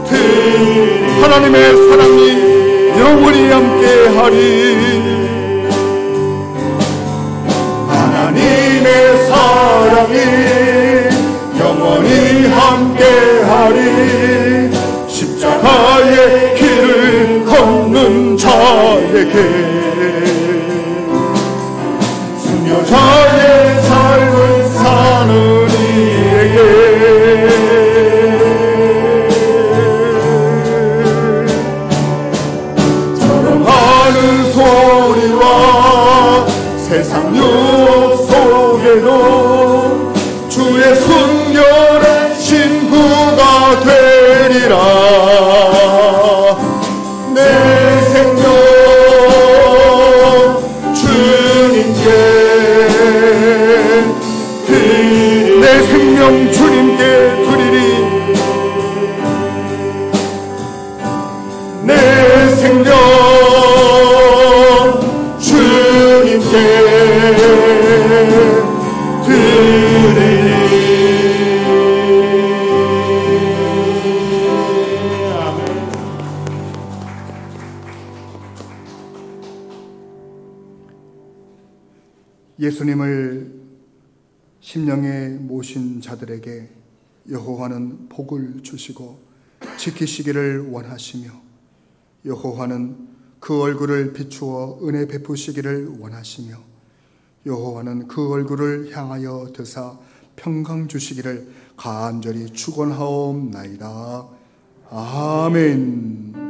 드리리. 하나님의 사랑이 영원히 함께하리. 나의 길을 걷는 자에게 승려자의 삶을 사는 이에게 저렁하는 소리와 세상 유혹 속에도 주의 순결한 신부가 되리라. 내 생명 주님께 드리리. 내 생명 주님께 드리리. 내 생명 주님께 드리리. 예수님을 심령에 모신 자들에게 여호와는 복을 주시고 지키시기를 원하시며 여호와는 그 얼굴을 비추어 은혜 베푸시기를 원하시며 여호와는 그 얼굴을 향하여 드사 평강 주시기를 간절히 축원하옵나이다. 아멘.